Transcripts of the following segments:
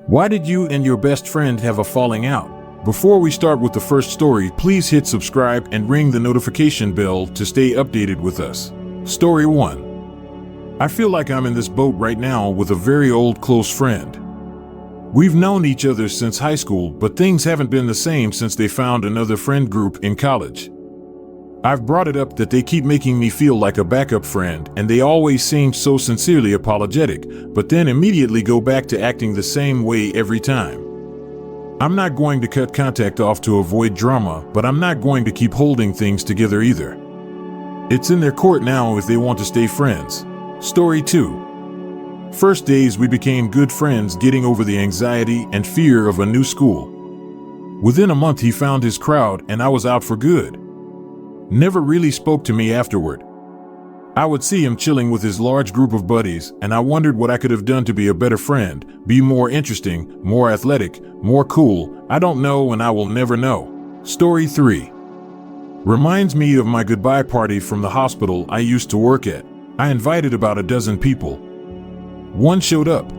Why did you and your best friend have a falling out? Before we start with the first story, please hit subscribe and ring the notification bell to stay updated with us. Story 1. I feel like I'm in this boat right now with a very old close friend. We've known each other since high school, but things haven't been the same since they found another friend group in college. I've brought it up that they keep making me feel like a backup friend, and they always seem so sincerely apologetic, but then immediately go back to acting the same way every time. I'm not going to cut contact off to avoid drama, but I'm not going to keep holding things together either. It's in their court now if they want to stay friends. Story 2. First days we became good friends, getting over the anxiety and fear of a new school. Within a month he found his crowd and I was out for good. Never really spoke to me afterward. I would see him chilling with his large group of buddies, and I wondered what I could have done to be a better friend, be more interesting, more athletic, more cool. I don't know and I will never know. Story 3. Reminds me of my goodbye party from the hospital I used to work at. I invited about a dozen people. 1 showed up.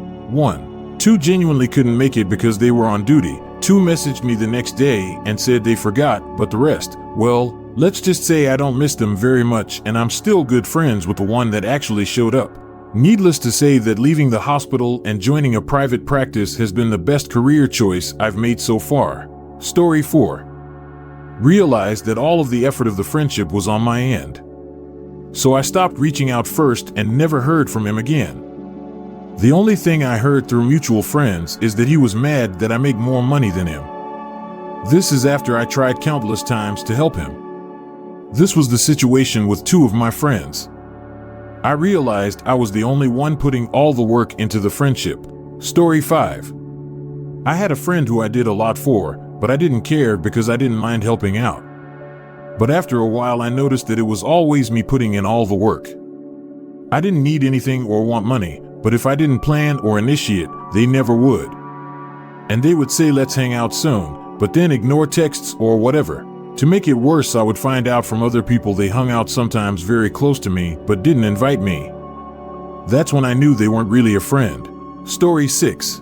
2 genuinely couldn't make it because they were on duty. 2 messaged me the next day and said they forgot, but the rest, well, let's just say I don't miss them very much, and I'm still good friends with the one that actually showed up. Needless to say that leaving the hospital and joining a private practice has been the best career choice I've made so far. Story 4. Realized that all of the effort of the friendship was on my end. So I stopped reaching out first and never heard from him again. The only thing I heard through mutual friends is that he was mad that I make more money than him. This is after I tried countless times to help him. This was the situation with 2 of my friends. I realized I was the only one putting all the work into the friendship. Story 5. I had a friend who I did a lot for, but I didn't care because I didn't mind helping out. But after a while I noticed that it was always me putting in all the work. I didn't need anything or want money, but if I didn't plan or initiate, they never would. And they would say let's hang out soon, but then ignore texts or whatever. To make it worse, I would find out from other people they hung out sometimes very close to me, but didn't invite me. That's when I knew they weren't really a friend. Story 6.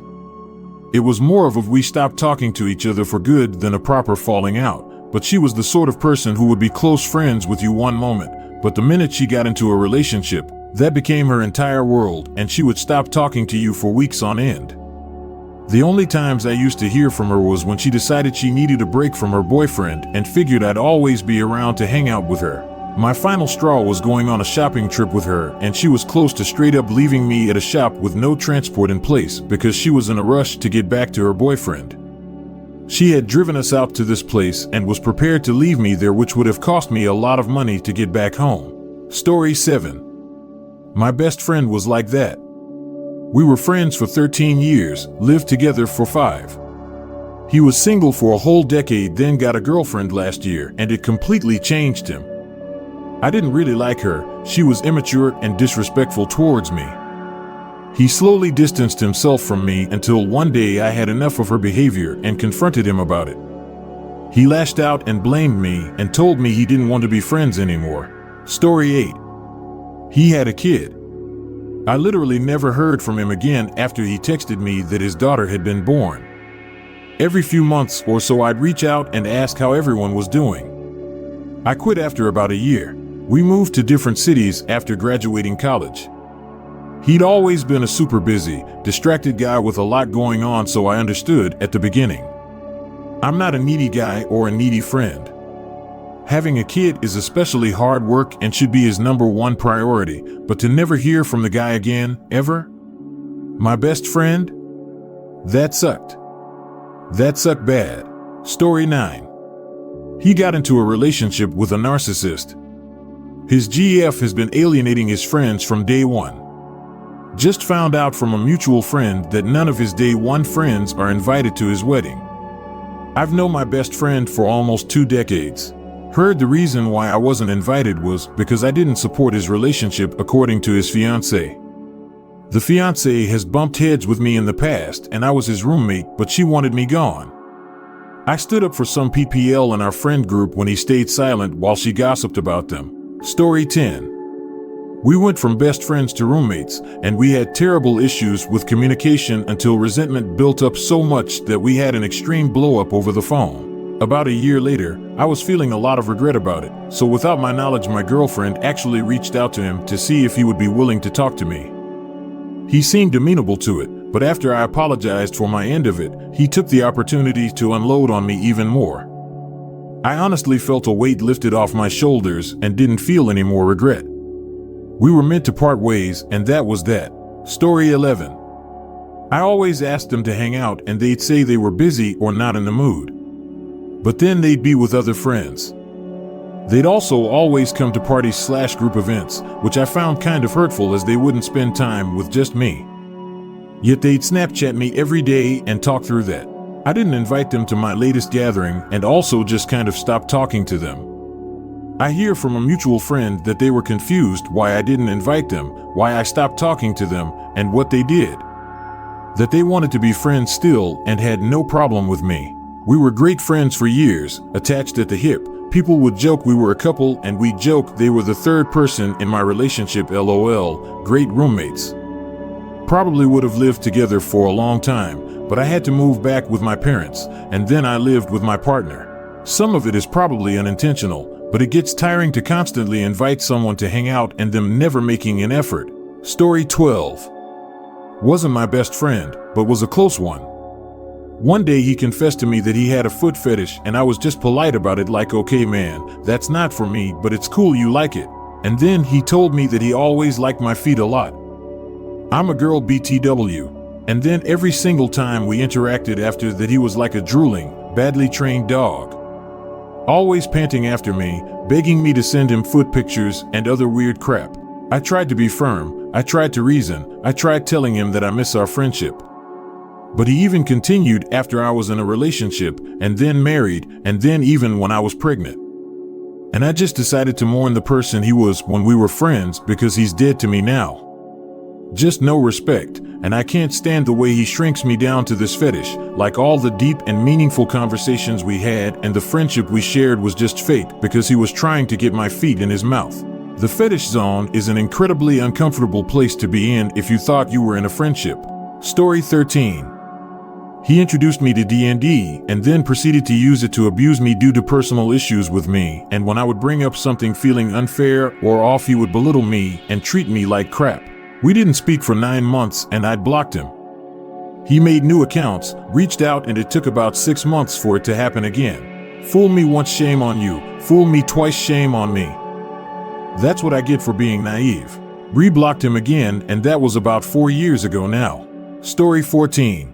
It was more of a we stopped talking to each other for good than a proper falling out, but she was the sort of person who would be close friends with you one moment, but the minute she got into a relationship, that became her entire world, and she would stop talking to you for weeks on end. The only times I used to hear from her was when she decided she needed a break from her boyfriend and figured I'd always be around to hang out with her. My final straw was going on a shopping trip with her, and she was close to straight up leaving me at a shop with no transport in place because she was in a rush to get back to her boyfriend. She had driven us out to this place and was prepared to leave me there, which would have cost me a lot of money to get back home. Story 7. My best friend was like that. We were friends for 13 years, lived together for 5. He was single for a whole decade, then got a girlfriend last year, and it completely changed him. I didn't really like her. She was immature and disrespectful towards me. He slowly distanced himself from me until one day I had enough of her behavior and confronted him about it. He lashed out and blamed me and told me he didn't want to be friends anymore. Story 8. He had a kid. I literally never heard from him again after he texted me that his daughter had been born. Every few months or so I'd reach out and ask how everyone was doing. I quit after about a year. We moved to different cities after graduating college. He'd always been a super busy, distracted guy with a lot going on, so I understood at the beginning. I'm not a needy guy or a needy friend. Having a kid is especially hard work and should be his number 1 priority, but to never hear from the guy again, ever? My best friend? That sucked. That sucked bad. Story 9. He got into a relationship with a narcissist. His GF has been alienating his friends from day 1. Just found out from a mutual friend that none of his day 1 friends are invited to his wedding. I've known my best friend for almost 2 decades. Heard the reason why I wasn't invited was because I didn't support his relationship according to his fiancée. The fiancée has bumped heads with me in the past and I was his roommate, but she wanted me gone. I stood up for some PPL in our friend group when he stayed silent while she gossiped about them. Story 10. We went from best friends to roommates, and we had terrible issues with communication until resentment built up so much that we had an extreme blow-up over the phone. About a year later, I was feeling a lot of regret about it, so without my knowledge, my girlfriend actually reached out to him to see if he would be willing to talk to me. He seemed amenable to it, but after I apologized for my end of it, he took the opportunity to unload on me even more. I honestly felt a weight lifted off my shoulders and didn't feel any more regret. We were meant to part ways, and that was that. Story 11. I always asked them to hang out, and they'd say they were busy or not in the mood. But then they'd be with other friends. They'd also always come to parties/group events, which I found kind of hurtful as they wouldn't spend time with just me. Yet they'd Snapchat me every day and talk through that. I didn't invite them to my latest gathering and also just kind of stopped talking to them. I hear from a mutual friend that they were confused why I didn't invite them, why I stopped talking to them, and what they did. That they wanted to be friends still and had no problem with me. We were great friends for years, attached at the hip. People would joke we were a couple, and we'd joke they were the third person in my relationship, lol, great roommates. Probably would have lived together for a long time, but I had to move back with my parents, and then I lived with my partner. Some of it is probably unintentional, but it gets tiring to constantly invite someone to hang out and them never making an effort. Story 12. Wasn't my best friend, but was a close one. One day he confessed to me that he had a foot fetish, and I was just polite about it, like, okay man, that's not for me, but it's cool you like it. And then he told me that he always liked my feet a lot. I'm a girl BTW. And then every single time we interacted after that, he was like a drooling, badly trained dog. Always panting after me, begging me to send him foot pictures and other weird crap. I tried to be firm, I tried to reason, I tried telling him that I miss our friendship. But he even continued after I was in a relationship, and then married, and then even when I was pregnant. And I just decided to mourn the person he was when we were friends because he's dead to me now. Just no respect, and I can't stand the way he shrinks me down to this fetish, like all the deep and meaningful conversations we had and the friendship we shared was just fake because he was trying to get my feet in his mouth. The fetish zone is an incredibly uncomfortable place to be in if you thought you were in a friendship. Story 13. He introduced me to D&D and then proceeded to use it to abuse me due to personal issues with me, and when I would bring up something feeling unfair or off, he would belittle me and treat me like crap. We didn't speak for 9 months and I'd blocked him. He made new accounts, reached out, and it took about 6 months for it to happen again. Fool me once, shame on you. Fool me twice, shame on me. That's what I get for being naive. Reblocked him again, and that was about 4 years ago now. Story 14.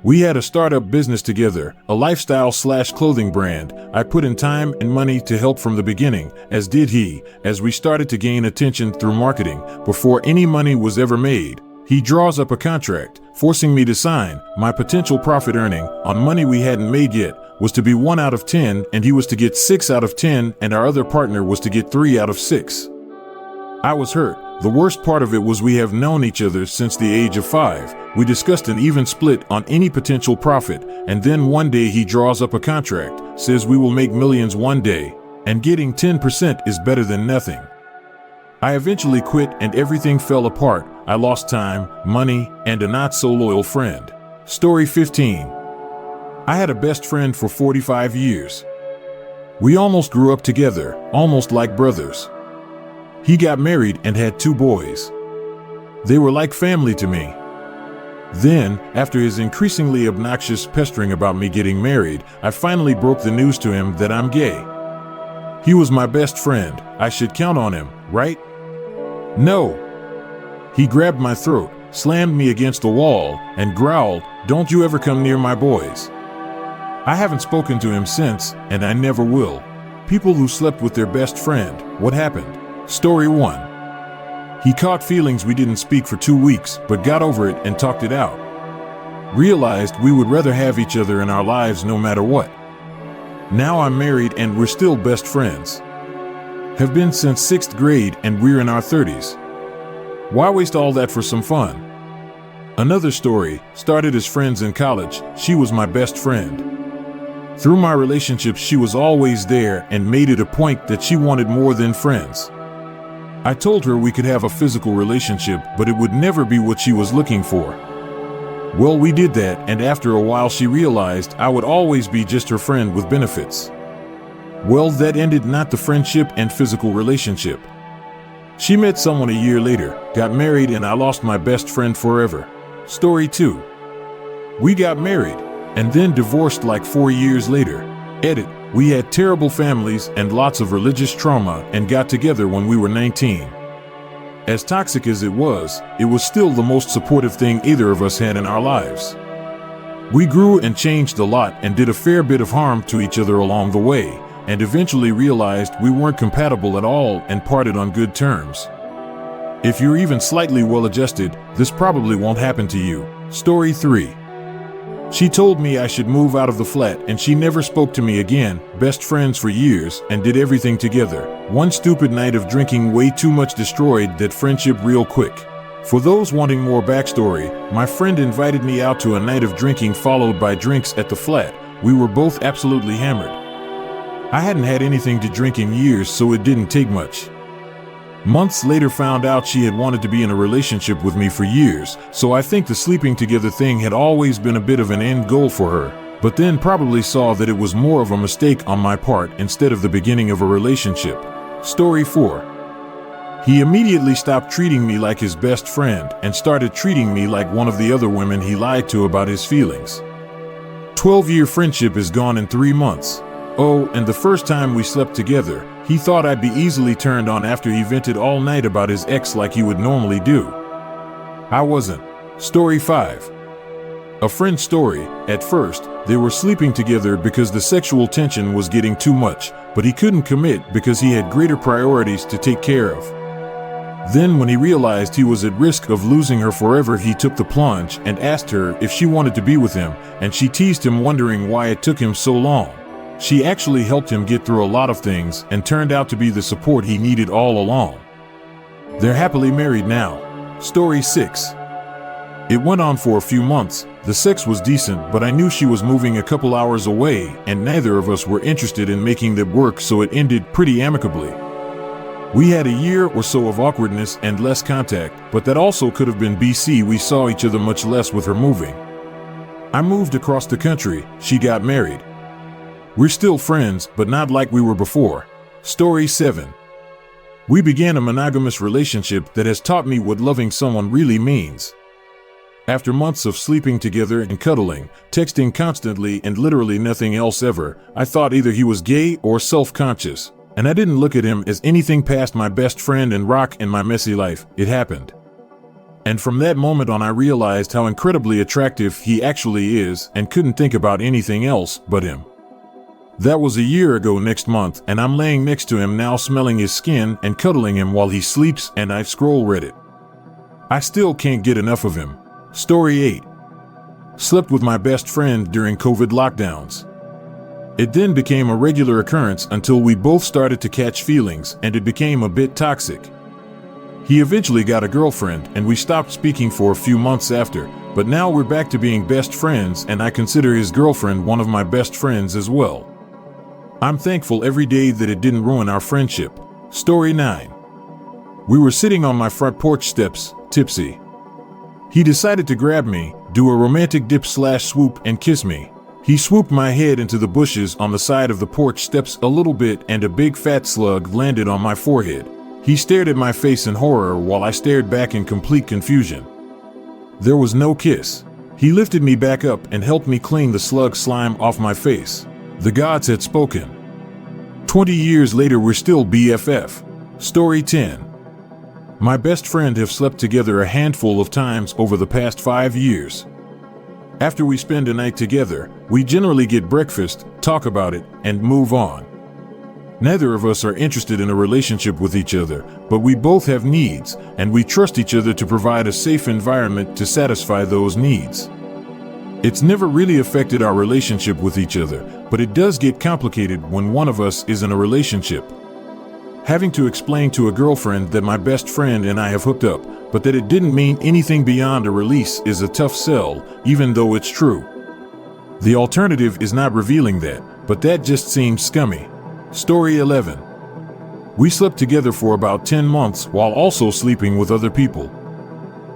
We had a startup business together, a lifestyle/clothing brand. I put in time and money to help from the beginning, as did he, as we started to gain attention through marketing. Before any money was ever made, he draws up a contract, forcing me to sign. My potential profit earning, on money we hadn't made yet, was to be 1 out of 10, and he was to get 6 out of 10, and our other partner was to get 3 out of 6. I was hurt. The worst part of it was we have known each other since the age of 5. We discussed an even split on any potential profit, and then one day he draws up a contract, says we will make millions one day, and getting 10% is better than nothing. I eventually quit and everything fell apart. I lost time, money, and a not-so-loyal friend. Story 15. I had a best friend for 45 years. We almost grew up together, almost like brothers. He got married and had 2 boys. They were like family to me. Then, after his increasingly obnoxious pestering about me getting married, I finally broke the news to him that I'm gay. He was my best friend. I should count on him, right? No. He grabbed my throat, slammed me against the wall, and growled, "Don't you ever come near my boys." I haven't spoken to him since, and I never will. People who slept with their best friend, what happened? Story 1. He caught feelings we didn't speak for 2 weeks, but got over it and talked it out. Realized we would rather have each other in our lives no matter what. Now I'm married and we're still best friends. Have been since 6th grade and we're in our 30s. Why waste all that for some fun? Another story, started as friends in college. She was my best friend. Through my relationships, she was always there and made it a point that she wanted more than friends. I told her we could have a physical relationship, but it would never be what she was looking for. Well, we did that, and after a while she realized I would always be just her friend with benefits. Well, that ended not the friendship and physical relationship. She met someone a year later, got married, and I lost my best friend forever. Story 2. We got married, and then divorced like 4 years later. Edit. We had terrible families and lots of religious trauma and got together when we were 19. As toxic as it was still the most supportive thing either of us had in our lives. We grew and changed a lot and did a fair bit of harm to each other along the way, and eventually realized we weren't compatible at all and parted on good terms. If you're even slightly well-adjusted, this probably won't happen to you. Story 3. She told me I should move out of the flat, and she never spoke to me again. Best friends for years and did everything together. One stupid night of drinking way too much destroyed that friendship real quick. For those wanting more backstory, my friend invited me out to a night of drinking followed by drinks at the flat. We were both absolutely hammered. I hadn't had anything to drink in years, so it didn't take much. Months later found out she had wanted to be in a relationship with me for years, so I think the sleeping together thing had always been a bit of an end goal for her, but then probably saw that it was more of a mistake on my part instead of the beginning of a relationship. Story 4. He immediately stopped treating me like his best friend and started treating me like one of the other women he lied to about his feelings. 12-year friendship is gone in 3 months. Oh, and the first time we slept together, he thought I'd be easily turned on after he vented all night about his ex like he would normally do. I wasn't. Story 5. A friend's story. At first, they were sleeping together because the sexual tension was getting too much, but he couldn't commit because he had greater priorities to take care of. Then when he realized he was at risk of losing her forever, he took the plunge and asked her if she wanted to be with him, and she teased him wondering why it took him so long. She actually helped him get through a lot of things and turned out to be the support he needed all along. They're happily married now. Story 6. It went on for a few months. The sex was decent, but I knew she was moving a couple hours away, and neither of us were interested in making that work, so it ended pretty amicably. We had a year or so of awkwardness and less contact, but that also could have been BC. We saw each other much less with her moving. I moved across the country. She got married. We're still friends, but not like we were before. Story 7. We began a monogamous relationship that has taught me what loving someone really means. After months of sleeping together and cuddling, texting constantly and literally nothing else ever, I thought either he was gay or self-conscious, and I didn't look at him as anything past my best friend and rock in my messy life. It happened. And from that moment on, I realized how incredibly attractive he actually is and couldn't think about anything else but him. That was a year ago next month, and I'm laying next to him now, smelling his skin and cuddling him while he sleeps, and I scroll Reddit. I still can't get enough of him. Story 8. Slept with my best friend during COVID lockdowns. It then became a regular occurrence until we both started to catch feelings, and it became a bit toxic. He eventually got a girlfriend, and we stopped speaking for a few months after, but now we're back to being best friends, and I consider his girlfriend one of my best friends as well. I'm thankful every day that it didn't ruin our friendship. Story 9. We were sitting on my front porch steps, tipsy. He decided to grab me, do a romantic dip/swoop, and kiss me. He swooped my head into the bushes on the side of the porch steps a little bit, and a big fat slug landed on my forehead. He stared at my face in horror while I stared back in complete confusion. There was no kiss. He lifted me back up and helped me clean the slug slime off my face. The gods had spoken. 20 years later, we're still BFF. Story 10. My best friend have slept together a handful of times over the past 5 years. After we spend a night together, we generally get breakfast, talk about it, and move on. Neither of us are interested in a relationship with each other, but we both have needs, and we trust each other to provide a safe environment to satisfy those needs. It's never really affected our relationship with each other, but it does get complicated when one of us is in a relationship. Having to explain to a girlfriend that my best friend and I have hooked up, but that it didn't mean anything beyond a release, is a tough sell, even though it's true. The alternative is not revealing that, but that just seems scummy. Story 11. We slept together for about 10 months while also sleeping with other people.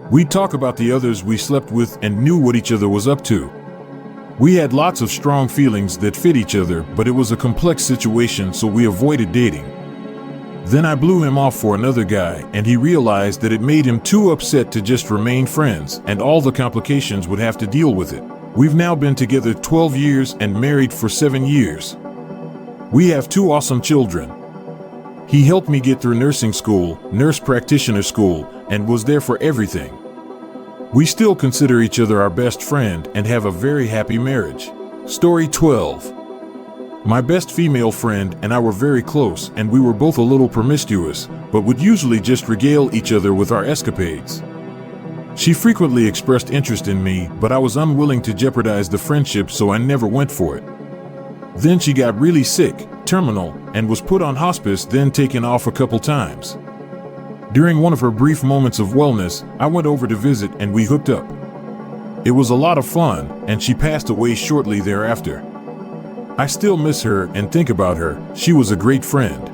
We'd talk about the others we slept with and knew what each other was up to. We had lots of strong feelings that fit each other, but it was a complex situation, so we avoided dating. Then I blew him off for another guy, and he realized that it made him too upset to just remain friends, and all the complications would have to deal with it. We've now been together 12 years and married for 7 years. We have 2 awesome children. He helped me get through nursing school, nurse practitioner school, and was there for everything. We still consider each other our best friend and have a very happy marriage. Story 12. My best female friend and I were very close, and we were both a little promiscuous, but would usually just regale each other with our escapades. She frequently expressed interest in me, but I was unwilling to jeopardize the friendship, so I never went for it. Then she got really sick, terminal, and was put on hospice, then taken off a couple times. During one of her brief moments of wellness, I went over to visit and we hooked up. It was a lot of fun, and she passed away shortly thereafter. I still miss her and think about her. She was a great friend.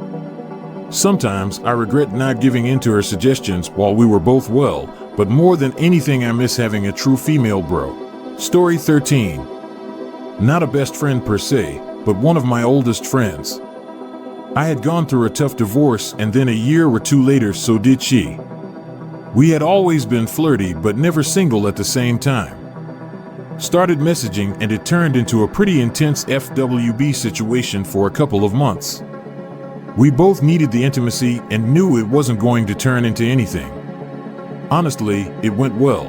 Sometimes I regret not giving in to her suggestions while we were both well, but more than anything I miss having a true female bro. Story 13. Not a best friend per se, but one of my oldest friends. I had gone through a tough divorce, and then a year or 2 later, so did she. We had always been flirty, but never single at the same time. Started messaging, and it turned into a pretty intense FWB situation for a couple of months. We both needed the intimacy and knew it wasn't going to turn into anything. Honestly, it went well.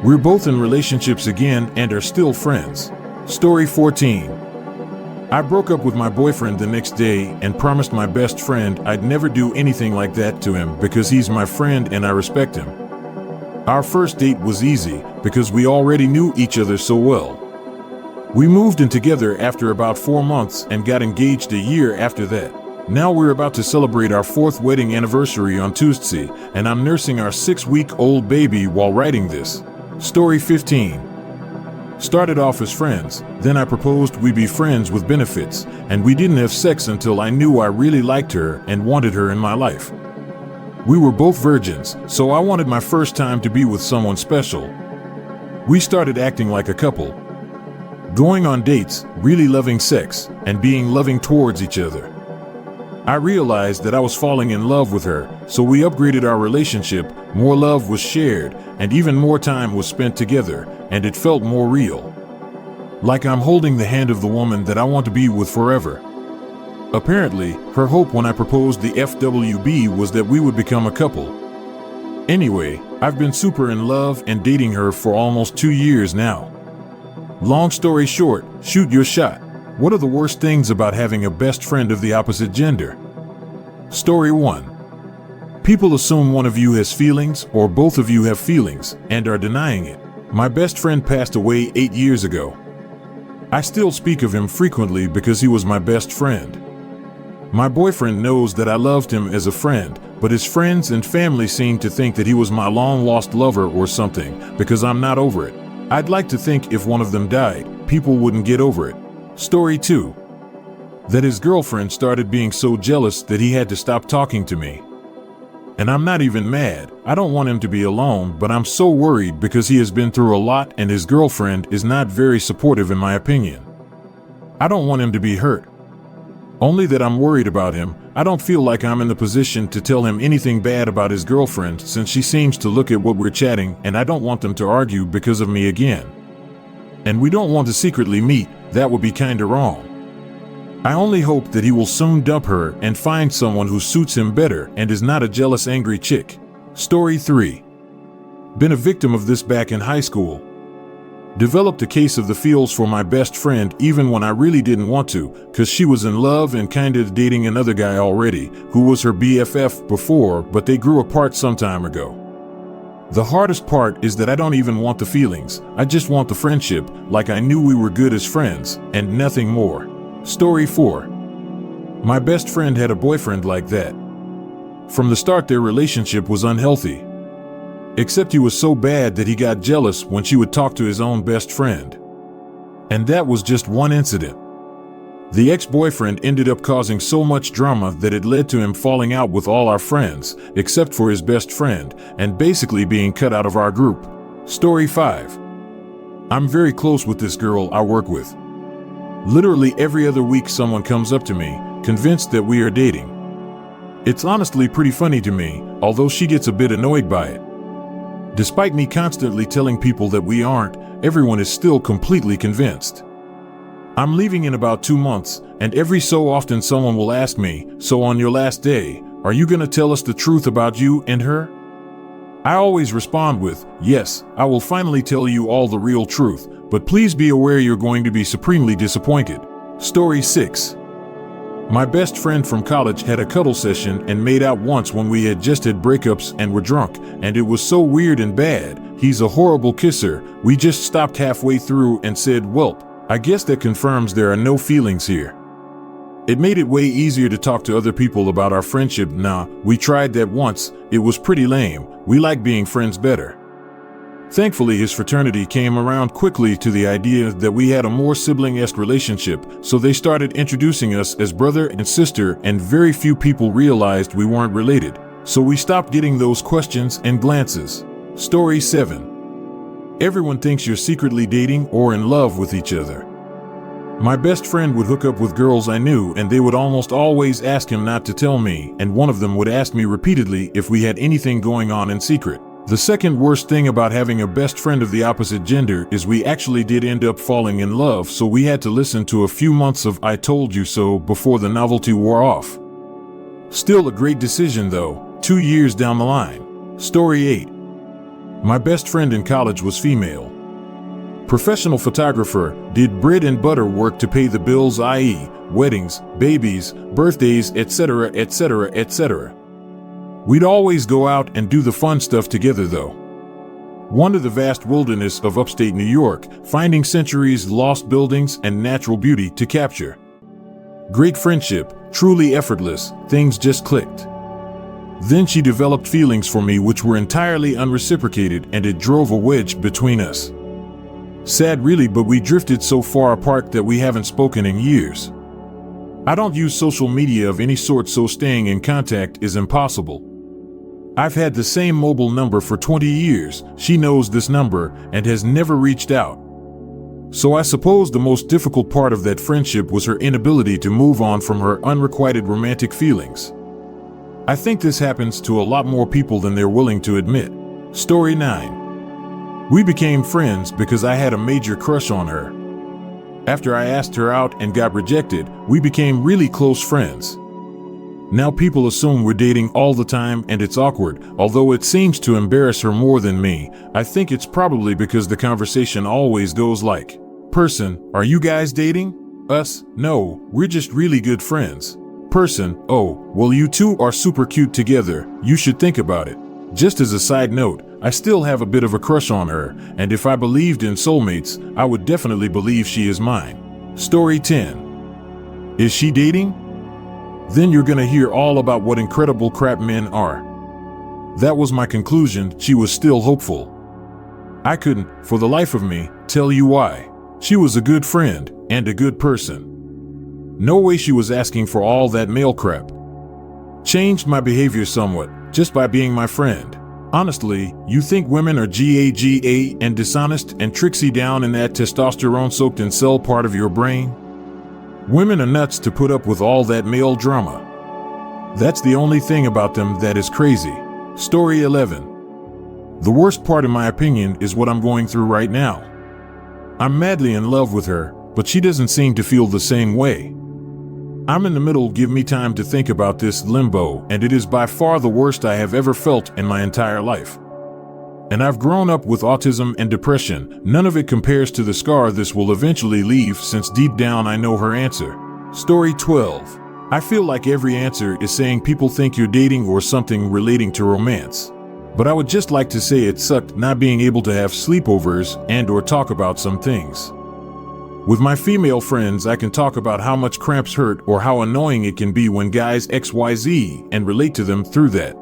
We're both in relationships again and are still friends. Story 14. I broke up with my boyfriend the next day and promised my best friend I'd never do anything like that to him because he's my friend and I respect him. Our first date was easy because we already knew each other so well. We moved in together after about 4 months and got engaged a year after that. Now we're about to celebrate our 4th wedding anniversary on Tuesday, and I'm nursing our 6-week-old baby while writing this. Story 15. Started off as friends, then I proposed we be friends with benefits, and we didn't have sex until I knew I really liked her and wanted her in my life. We were both virgins, so I wanted my first time to be with someone special. We started acting like a couple, going on dates, really loving sex, and being loving towards each other. I realized that I was falling in love with her, so we upgraded our relationship, more love was shared, and even more time was spent together, and it felt more real. Like I'm holding the hand of the woman that I want to be with forever. Apparently, her hope when I proposed the FWB was that we would become a couple. Anyway, I've been super in love and dating her for almost 2 years now. Long story short, shoot your shot. What are the worst things about having a best friend of the opposite gender? Story 1. People assume one of you has feelings or both of you have feelings and are denying it. My best friend passed away 8 years ago. I still speak of him frequently because he was my best friend. My boyfriend knows that I loved him as a friend, but his friends and family seem to think that he was my long-lost lover or something because I'm not over it. I'd like to think if one of them died, people wouldn't get over it. Story 2. That his girlfriend started being so jealous that he had to stop talking to me. And I'm not even mad. I don't want him to be alone, but I'm so worried because he has been through a lot and his girlfriend is not very supportive in my opinion. I don't want him to be hurt. Only that I'm worried about him. I don't feel like I'm in the position to tell him anything bad about his girlfriend since she seems to look at what we're chatting, and I don't want them to argue because of me again. And we don't want to secretly meet. That would be kinda wrong. I only hope that he will soon dump her and find someone who suits him better and is not a jealous, angry chick. Story 3. Been a victim of this back in high school. Developed a case of the feels for my best friend even when I really didn't want to, cause she was in love and kinda dating another guy already, who was her BFF before, but they grew apart some time ago. The hardest part is that I don't even want the feelings, I just want the friendship, like I knew we were good as friends, and nothing more. Story 4. My best friend had a boyfriend like that. From the start their relationship was unhealthy. Except he was so bad that he got jealous when she would talk to his own best friend. And that was just one incident. The ex-boyfriend ended up causing so much drama that it led to him falling out with all our friends, except for his best friend, and basically being cut out of our group. Story 5. I'm very close with this girl I work with. Literally every other week someone comes up to me, convinced that we are dating. It's honestly pretty funny to me, although she gets a bit annoyed by it. Despite me constantly telling people that we aren't, everyone is still completely convinced. I'm leaving in about 2 months, and every so often someone will ask me, so on your last day, are you gonna tell us the truth about you and her? I always respond with, yes, I will finally tell you all the real truth, but please be aware you're going to be supremely disappointed. Story 6. My best friend from college had a cuddle session and made out once when we had just had breakups and were drunk, and it was so weird and bad. He's a horrible kisser. We just stopped halfway through and said, "Welp, I guess that confirms there are no feelings here." It made it way easier to talk to other people about our friendship. Nah, we tried that once. It was pretty lame. We like being friends better. Thankfully, his fraternity came around quickly to the idea that we had a more sibling-esque relationship, so they started introducing us as brother and sister, and very few people realized we weren't related. So we stopped getting those questions and glances. Story 7. Everyone thinks you're secretly dating or in love with each other. My best friend would hook up with girls I knew, and they would almost always ask him not to tell me, and one of them would ask me repeatedly if we had anything going on in secret. The second worst thing about having a best friend of the opposite gender is we actually did end up falling in love, so we had to listen to a few months of "I told you so" before the novelty wore off. Still a great decision though, 2 years down the line. Story 8. My best friend in college was female. Professional photographer, did bread and butter work to pay the bills, i.e., weddings, babies, birthdays, etc., etc., etc. We'd always go out and do the fun stuff together though. Wander the vast wilderness of upstate New York, finding centuries-lost buildings and natural beauty to capture. Great friendship, truly effortless, things just clicked. Then she developed feelings for me which were entirely unreciprocated, and it drove a wedge between us. Sad really, but we drifted so far apart that we haven't spoken in years. I don't use social media of any sort, so staying in contact is impossible. I've had the same mobile number for 20 years, she knows this number, and has never reached out. So I suppose the most difficult part of that friendship was her inability to move on from her unrequited romantic feelings. I think this happens to a lot more people than they're willing to admit. Story 9. We became friends because I had a major crush on her. After I asked her out and got rejected, we became really close friends. Now people assume we're dating all the time, and it's awkward. Although it seems to embarrass her more than me, I think it's probably because the conversation always goes like, "Person, are you guys dating?" Us, "No, we're just really good friends." Person, "Oh, well you two are super cute together, you should think about it." Just as a side note, I still have a bit of a crush on her, and if I believed in soulmates, I would definitely believe she is mine. Story 10. Is she dating? Then you're gonna hear all about what incredible crap men are. That was my conclusion. She was still hopeful. I couldn't, for the life of me, tell you why. She was a good friend, and a good person. No way she was asking for all that male crap. Changed my behavior somewhat, just by being my friend. Honestly, you think women are GAGA and dishonest and tricksy down in that testosterone-soaked incel part of your brain? Women are nuts to put up with all that male drama. That's the only thing about them that is crazy. Story 11. The worst part, in my opinion, is what I'm going through right now. I'm madly in love with her, but she doesn't seem to feel the same way. I'm in the middle. Give me time to think about this limbo, and it is by far the worst I have ever felt in my entire life. And I've grown up with autism and depression. None of it compares to the scar this will eventually leave, since deep down I know her answer. Story 12. I feel like every answer is saying people think you're dating or something relating to romance. But I would just like to say it sucked not being able to have sleepovers and or talk about some things. With my female friends, I can talk about how much cramps hurt or how annoying it can be when guys XYZ and relate to them through that.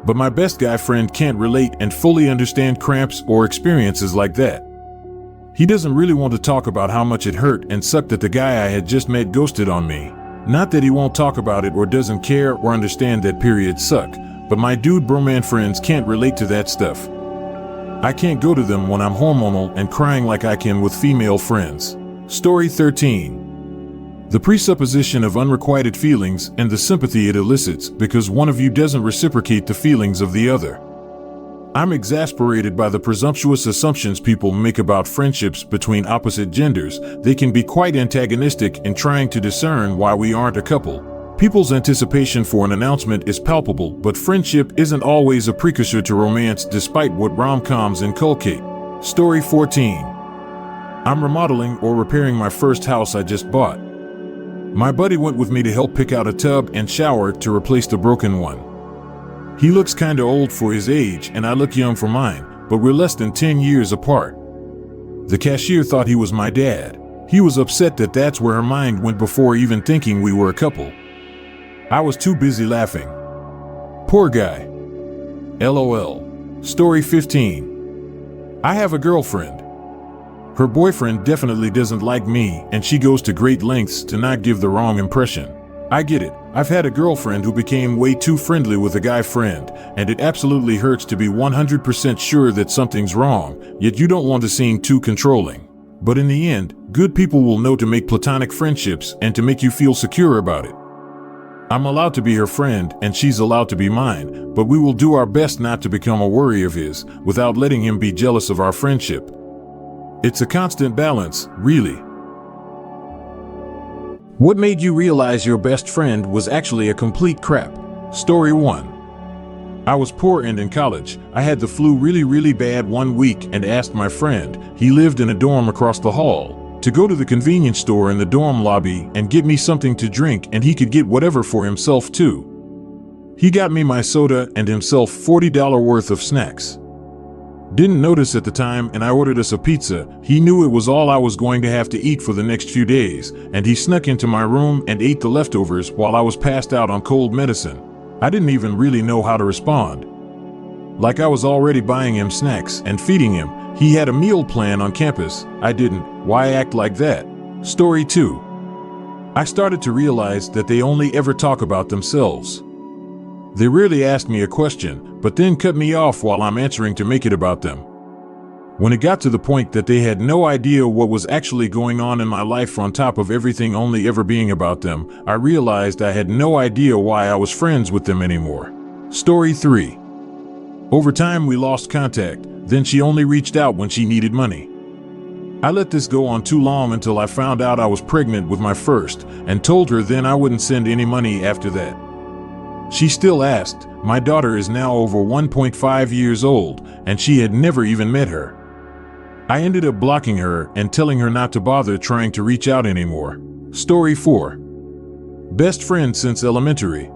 But my best guy friend can't relate and fully understand cramps or experiences like that. He doesn't really want to talk about how much it hurt and sucked that the guy I had just met ghosted on me. Not that he won't talk about it or doesn't care or understand that periods suck, but my dude broman friends can't relate to that stuff. I can't go to them when I'm hormonal and crying like I can with female friends. Story 13. The presupposition of unrequited feelings and the sympathy it elicits because one of you doesn't reciprocate the feelings of the other. I'm exasperated by the presumptuous assumptions people make about friendships between opposite genders. They can be quite antagonistic in trying to discern why we aren't a couple. People's anticipation for an announcement is palpable, but friendship isn't always a precursor to romance despite what rom-coms inculcate. Story 14. I'm remodeling or repairing my first house I just bought. My buddy went with me to help pick out a tub and shower to replace the broken one. He looks kinda old for his age and I look young for mine, but we're less than 10 years apart. The cashier thought he was my dad. He was upset that that's where her mind went before even thinking we were a couple. I was too busy laughing. Poor guy. LOL. Story 15. I have a girlfriend. Her boyfriend definitely doesn't like me, and she goes to great lengths to not give the wrong impression. I get it. I've had a girlfriend who became way too friendly with a guy friend, and it absolutely hurts to be 100% sure that something's wrong, yet you don't want to seem too controlling. But in the end, good people will know to make platonic friendships and to make you feel secure about it. I'm allowed to be her friend and she's allowed to be mine, but we will do our best not to become a worry of his without letting him be jealous of our friendship. It's a constant balance, really. What made you realize your best friend was actually a complete crap? Story 1. I was poor and in college. I had the flu really bad one week and asked my friend, he lived in a dorm across the hall, to go to the convenience store in the dorm lobby and get me something to drink, and he could get whatever for himself too. He got me my soda and himself $40 worth of snacks. Didn't notice at the time and I ordered us a pizza. He knew it was all I was going to have to eat for the next few days, and he snuck into my room and ate the leftovers while I was passed out on cold medicine. I didn't even really know how to respond. Like I was already buying him snacks and feeding him. He had a meal plan on campus. I didn't. Why act like that? Story 2. I started to realize that they only ever talk about themselves. They rarely ask me a question, but then cut me off while I'm answering to make it about them. When it got to the point that they had no idea what was actually going on in my life on top of everything only ever being about them, I realized I had no idea why I was friends with them anymore. Story 3. Over time we lost contact, then she only reached out when she needed money. I let this go on too long until I found out I was pregnant with my first, and told her then I wouldn't send any money after that. She still asked. My daughter is now over 1.5 years old, and she had never even met her. I ended up blocking her and telling her not to bother trying to reach out anymore. Story 4. Best friend since elementary.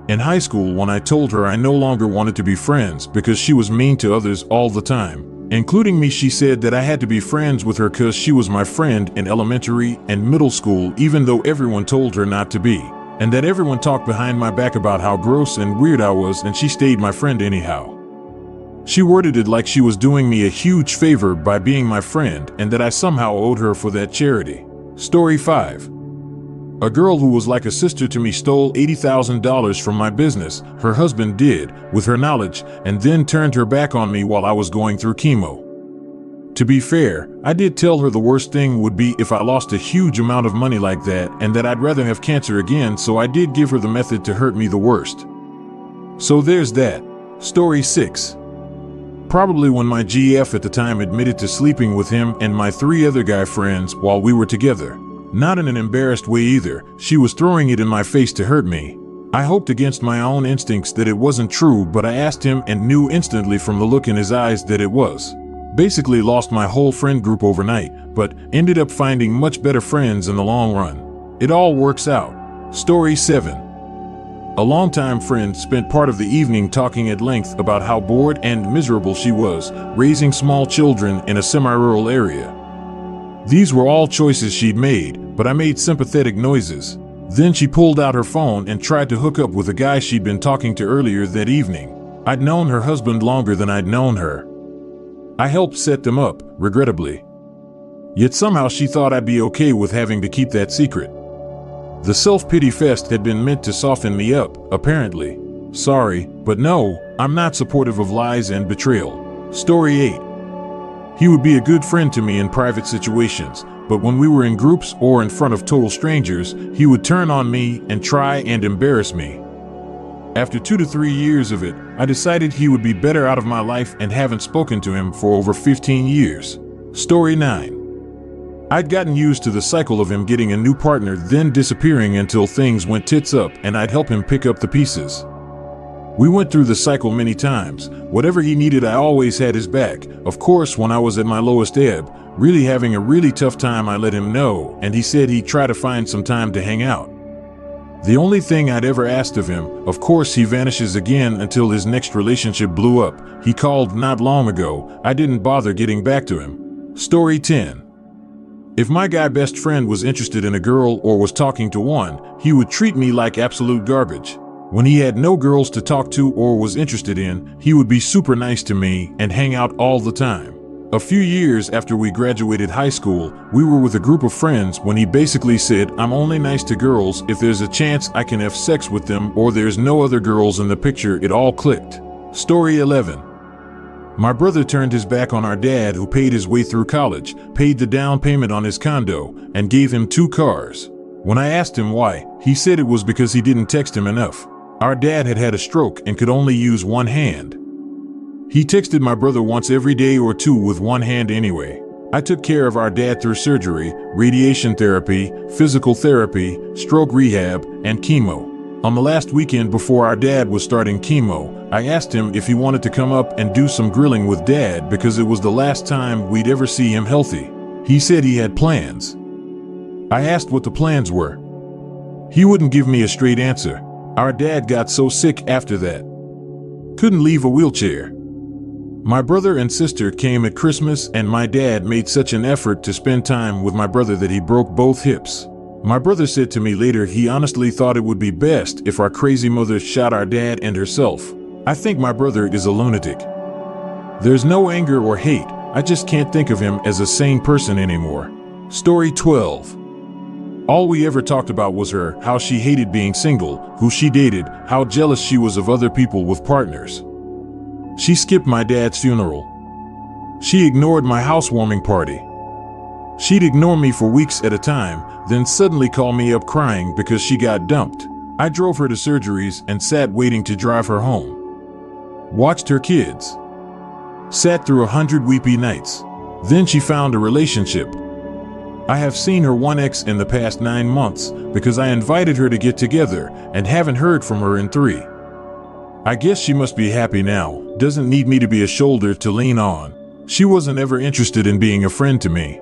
In high school, when I told her I no longer wanted to be friends because she was mean to others all the time, including me, she said that I had to be friends with her because she was my friend in elementary and middle school, even though everyone told her not to be, and that everyone talked behind my back about how gross and weird I was, and she stayed my friend anyhow. She worded it like she was doing me a huge favor by being my friend and that I somehow owed her for that charity. Story 5. A girl who was like a sister to me stole $80,000 from my business. Her husband did, with her knowledge, and then turned her back on me while I was going through chemo. To be fair, I did tell her the worst thing would be if I lost a huge amount of money like that and that I'd rather have cancer again, so I did give her the method to hurt me the worst. So there's that. Story 6. Probably when my GF at the time admitted to sleeping with him and my 3 other guy friends while we were together. Not in an embarrassed way either, she was throwing it in my face to hurt me. I hoped against my own instincts that it wasn't true, but I asked him and knew instantly from the look in his eyes that it was. Basically lost my whole friend group overnight, but ended up finding much better friends in the long run. It all works out. Story 7. A longtime friend spent part of the evening talking at length about how bored and miserable she was, raising small children in a semi-rural area. These were all choices she'd made, but I made sympathetic noises. Then she pulled out her phone and tried to hook up with a guy she'd been talking to earlier that evening. I'd known her husband longer than I'd known her. I helped set them up, regrettably. Yet somehow she thought I'd be okay with having to keep that secret. The self-pity fest had been meant to soften me up, apparently. Sorry, but no, I'm not supportive of lies and betrayal. Story 8. He would be a good friend to me in private situations, but when we were in groups or in front of total strangers, he would turn on me and try and embarrass me. After 2 to 3 years of it, I decided he would be better out of my life and haven't spoken to him for over 15 years. Story 9. I'd gotten used to the cycle of him getting a new partner, then disappearing until things went tits up and I'd help him pick up the pieces. We went through the cycle many times. Whatever he needed, I always had his back. Of course, when I was at my lowest ebb, really having a really tough time, I let him know, and he said he'd try to find some time to hang out. The only thing I'd ever asked of him, of course, he vanishes again until his next relationship blew up. He called not long ago. I didn't bother getting back to him. Story 10. If my guy best friend was interested in a girl or was talking to one, he would treat me like absolute garbage. When he had no girls to talk to or was interested in, he would be super nice to me and hang out all the time. A few years after we graduated high school, we were with a group of friends when he basically said, "I'm only nice to girls if there's a chance I can have sex with them or there's no other girls in the picture." It all clicked. Story 11. My brother turned his back on our dad, who paid his way through college, paid the down payment on his condo, and gave him 2 cars. When I asked him why, he said it was because he didn't text him enough. Our dad had had a stroke and could only use one hand. He texted my brother once every day or 2 with one hand anyway. I took care of our dad through surgery, radiation therapy, physical therapy, stroke rehab, and chemo. On the last weekend before our dad was starting chemo, I asked him if he wanted to come up and do some grilling with dad because it was the last time we'd ever see him healthy. He said he had plans. I asked what the plans were. He wouldn't give me a straight answer. Our dad got so sick after that. Couldn't leave a wheelchair. My brother and sister came at Christmas, and my dad made such an effort to spend time with my brother that he broke both hips. My brother said to me later he honestly thought it would be best if our crazy mother shot our dad and herself. I think my brother is a lunatic. There's no anger or hate, I just can't think of him as a sane person anymore. Story 12. All we ever talked about was her, how she hated being single, who she dated, how jealous she was of other people with partners. She skipped my dad's funeral. She ignored my housewarming party. She'd ignore me for weeks at a time, then suddenly call me up crying because she got dumped. I drove her to surgeries and sat waiting to drive her home. Watched her kids. Sat through 100 weepy nights. Then she found a relationship. I have seen her 1x in the past 9 months because I invited her to get together and haven't heard from her in 3. I guess she must be happy now, doesn't need me to be a shoulder to lean on. She wasn't ever interested in being a friend to me.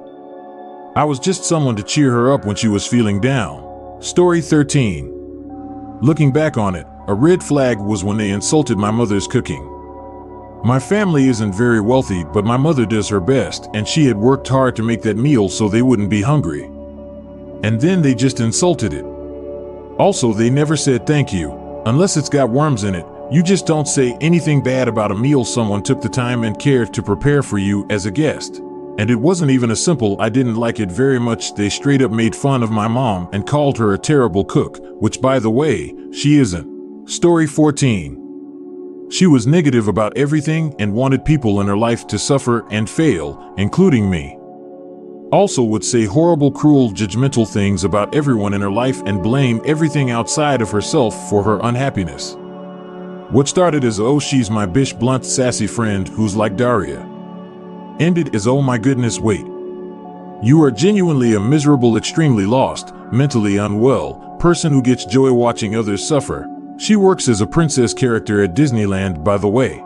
I was just someone to cheer her up when she was feeling down. Story 13. Looking back on it, a red flag was when they insulted my mother's cooking. My family isn't very wealthy, but my mother does her best, and she had worked hard to make that meal so they wouldn't be hungry. And then they just insulted it. Also, they never said thank you. Unless it's got worms in it, you just don't say anything bad about a meal someone took the time and care to prepare for you as a guest. And it wasn't even a simple "I didn't like it very much." They straight up made fun of my mom and called her a terrible cook, which, by the way, she isn't. Story 14. She was negative about everything and wanted people in her life to suffer and fail, including me. Also would say horrible, cruel, judgmental things about everyone in her life and blame everything outside of herself for her unhappiness. What started as "oh, she's my bish, blunt, sassy friend who's like Daria," ended as "oh my goodness, wait. You are genuinely a miserable, extremely lost, mentally unwell person who gets joy watching others suffer." She works as a princess character at Disneyland, by the way.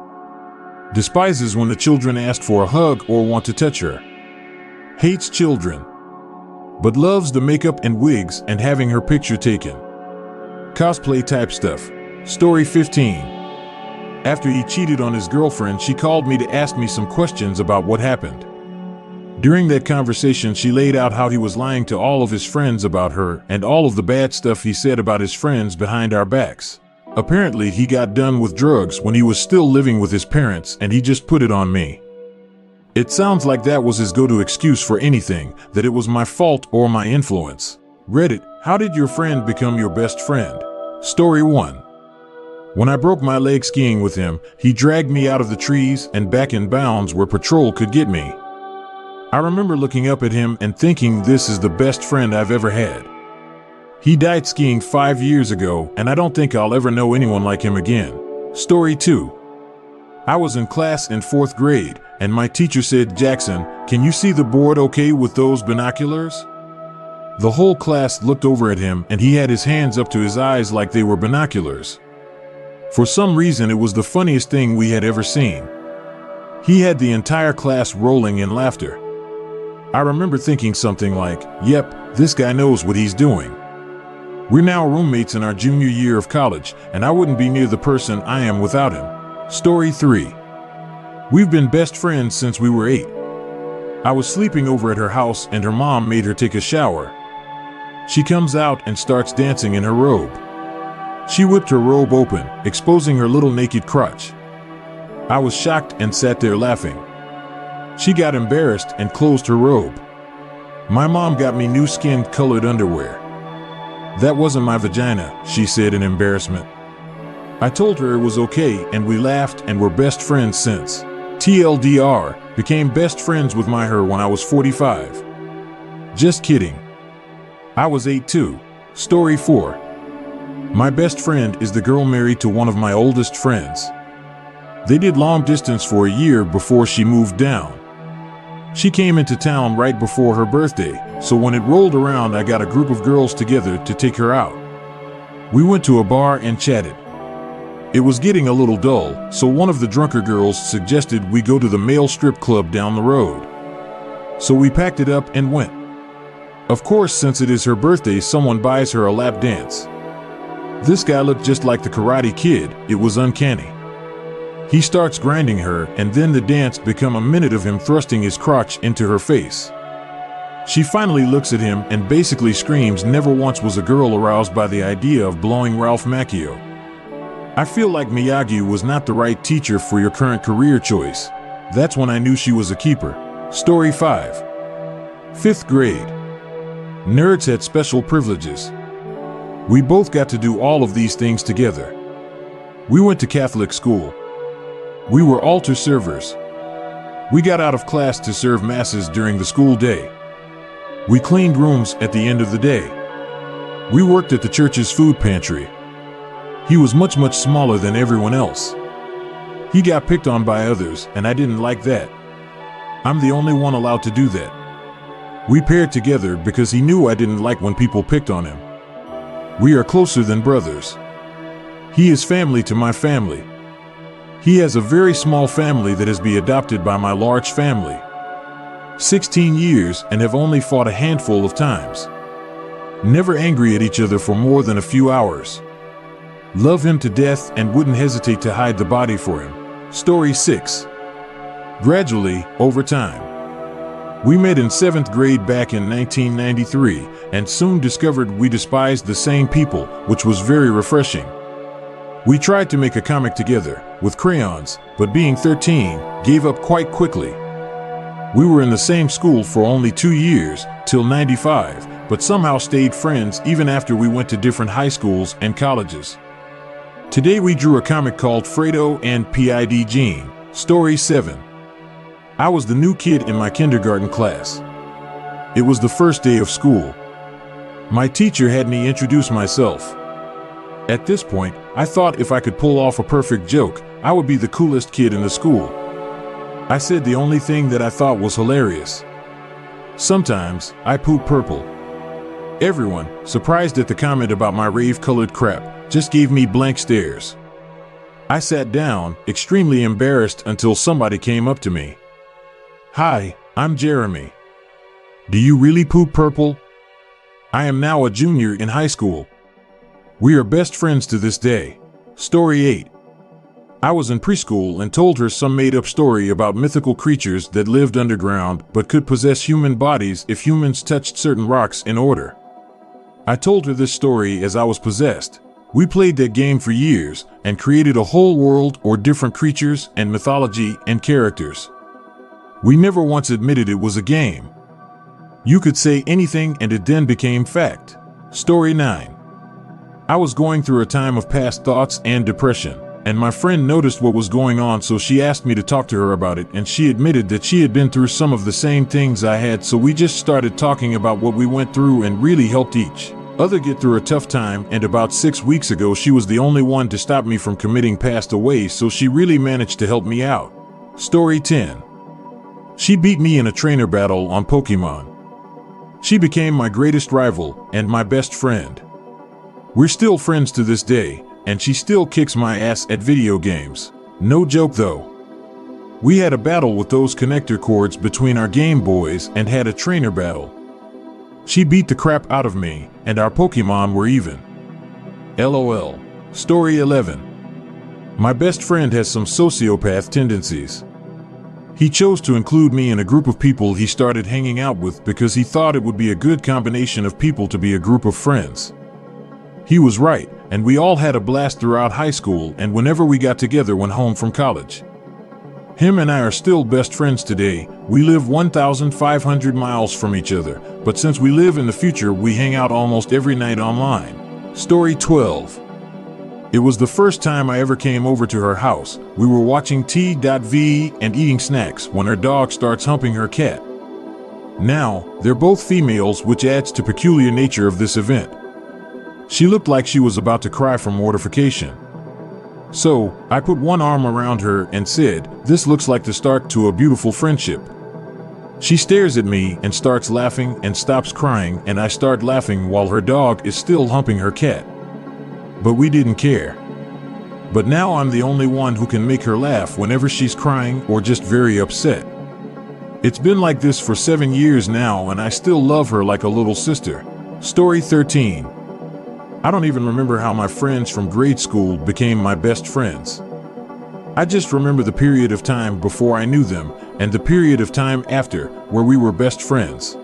Despises when the children ask for a hug or want to touch her. Hates children. But loves the makeup and wigs and having her picture taken. Cosplay type stuff. Story 15. After he cheated on his girlfriend, she called me to ask me some questions about what happened. During that conversation, she laid out how he was lying to all of his friends about her and all of the bad stuff he said about his friends behind our backs. Apparently, he got done with drugs when he was still living with his parents, and he just put it on me. It sounds like that was his go-to excuse for anything, that it was my fault or my influence. Reddit, how did your friend become your best friend? Story 1. When I broke my leg skiing with him, he dragged me out of the trees and back in bounds where patrol could get me. I remember looking up at him and thinking this is the best friend I've ever had. He died skiing 5 years ago, and I don't think I'll ever know anyone like him again. Story 2. I was in class in 4th grade, and my teacher said, "Jackson, can you see the board okay with those binoculars?" The whole class looked over at him, and he had his hands up to his eyes like they were binoculars. For some reason, it was the funniest thing we had ever seen. He had the entire class rolling in laughter. I remember thinking something like, "Yep, this guy knows what he's doing." We're now roommates in our junior year of college, and I wouldn't be near the person I am without him. Story 3. We've been best friends since we were 8. I was sleeping over at her house and her mom made her take a shower. She comes out and starts dancing in her robe. She whipped her robe open, exposing her little naked crotch. I was shocked and sat there laughing. She got embarrassed and closed her robe. My mom got me new skin-colored underwear. "That wasn't my vagina," she said in embarrassment. I told her it was okay, and we laughed and were best friends since. TLDR, became best friends with her when I was 45. Just kidding. I was 8 too. Story 4. My best friend is the girl married to one of my oldest friends. They did long distance for a year before she moved down. She came into town right before her birthday, so when it rolled around, I got a group of girls together to take her out. We went to a bar and chatted. It was getting a little dull, so one of the drunker girls suggested we go to the male strip club down the road. So we packed it up and went. Of course, since it is her birthday, someone buys her a lap dance. This guy looked just like the Karate Kid. It was uncanny. He starts grinding her, and then the dance become a minute of him thrusting his crotch into her face. She finally looks at him and basically screams, "Never once was a girl aroused by the idea of blowing Ralph Macchio." I feel like Miyagi was not the right teacher for your current career choice. That's when I knew she was a keeper. Story 5. 5th grade. Nerds had special privileges. We both got to do all of these things together. We went to Catholic school. We were altar servers. We got out of class to serve masses during the school day. We cleaned rooms at the end of the day. We worked at the church's food pantry. He was much smaller than everyone else. He got picked on by others, and I didn't like that. I'm the only one allowed to do that. We paired together because he knew I didn't like when people picked on him. We are closer than brothers. He is family to my family. He has a very small family that has been adopted by my large family. 16 years and have only fought a handful of times. Never angry at each other for more than a few hours. Love him to death and wouldn't hesitate to hide the body for him. Story 6. Gradually, over time. We met in 7th grade back in 1993 and soon discovered we despised the same people, which was very refreshing. We tried to make a comic together, with crayons, but being 13, gave up quite quickly. We were in the same school for only 2 years, till 95, but somehow stayed friends even after we went to different high schools and colleges. Today we drew a comic called Fredo and PID Gene. Story 7. I was the new kid in my kindergarten class. It was the first day of school. My teacher had me introduce myself. At this point, I thought if I could pull off a perfect joke, I would be the coolest kid in the school. I said the only thing that I thought was hilarious. Sometimes, I poop purple. Everyone, surprised at the comment about my rave-colored crap, just gave me blank stares. I sat down, extremely embarrassed, until somebody came up to me. "Hi, I'm Jeremy. Do you really poop purple?" I am now a junior in high school. We are best friends to this day. Story 8. I was in preschool and told her some made-up story about mythical creatures that lived underground but could possess human bodies if humans touched certain rocks in order. I told her this story as I was possessed. We played that game for years and created a whole world or different creatures and mythology and characters. We never once admitted it was a game. You could say anything and it then became fact. Story 9. I was going through a time of past thoughts and depression, and my friend noticed what was going on, so she asked me to talk to her about it, and she admitted that she had been through some of the same things I had, so we just started talking about what we went through and really helped each other get through a tough time. And about 6 weeks ago, she was the only one to stop me from committing past away, so she really managed to help me out. Story 10. She beat me in a trainer battle on Pokemon. She became my greatest rival and my best friend. We're still friends to this day, and she still kicks my ass at video games. No joke though. We had a battle with those connector cords between our Game Boys and had a trainer battle. She beat the crap out of me, and our Pokemon were even. LOL. Story 11. My best friend has some sociopath tendencies. He chose to include me in a group of people he started hanging out with because he thought it would be a good combination of people to be a group of friends. He was right, and we all had a blast throughout high school and whenever we got together when home from college. Him and I are still best friends today. We live 1,500 miles from each other, but since we live in the future, we hang out almost every night online. Story 12. It was the first time I ever came over to her house. We were watching T.V. and eating snacks when her dog starts humping her cat. Now, they're both females, which adds to peculiar nature of this event. She looked like she was about to cry from mortification. So, I put one arm around her and said, "This looks like the start to a beautiful friendship." She stares at me and starts laughing and stops crying, and I start laughing while her dog is still humping her cat. But we didn't care. But now I'm the only one who can make her laugh whenever she's crying or just very upset. It's been like this for 7 years now, and I still love her like a little sister. Story 13. I don't even remember how my friends from grade school became my best friends. I just remember the period of time before I knew them and the period of time after where we were best friends.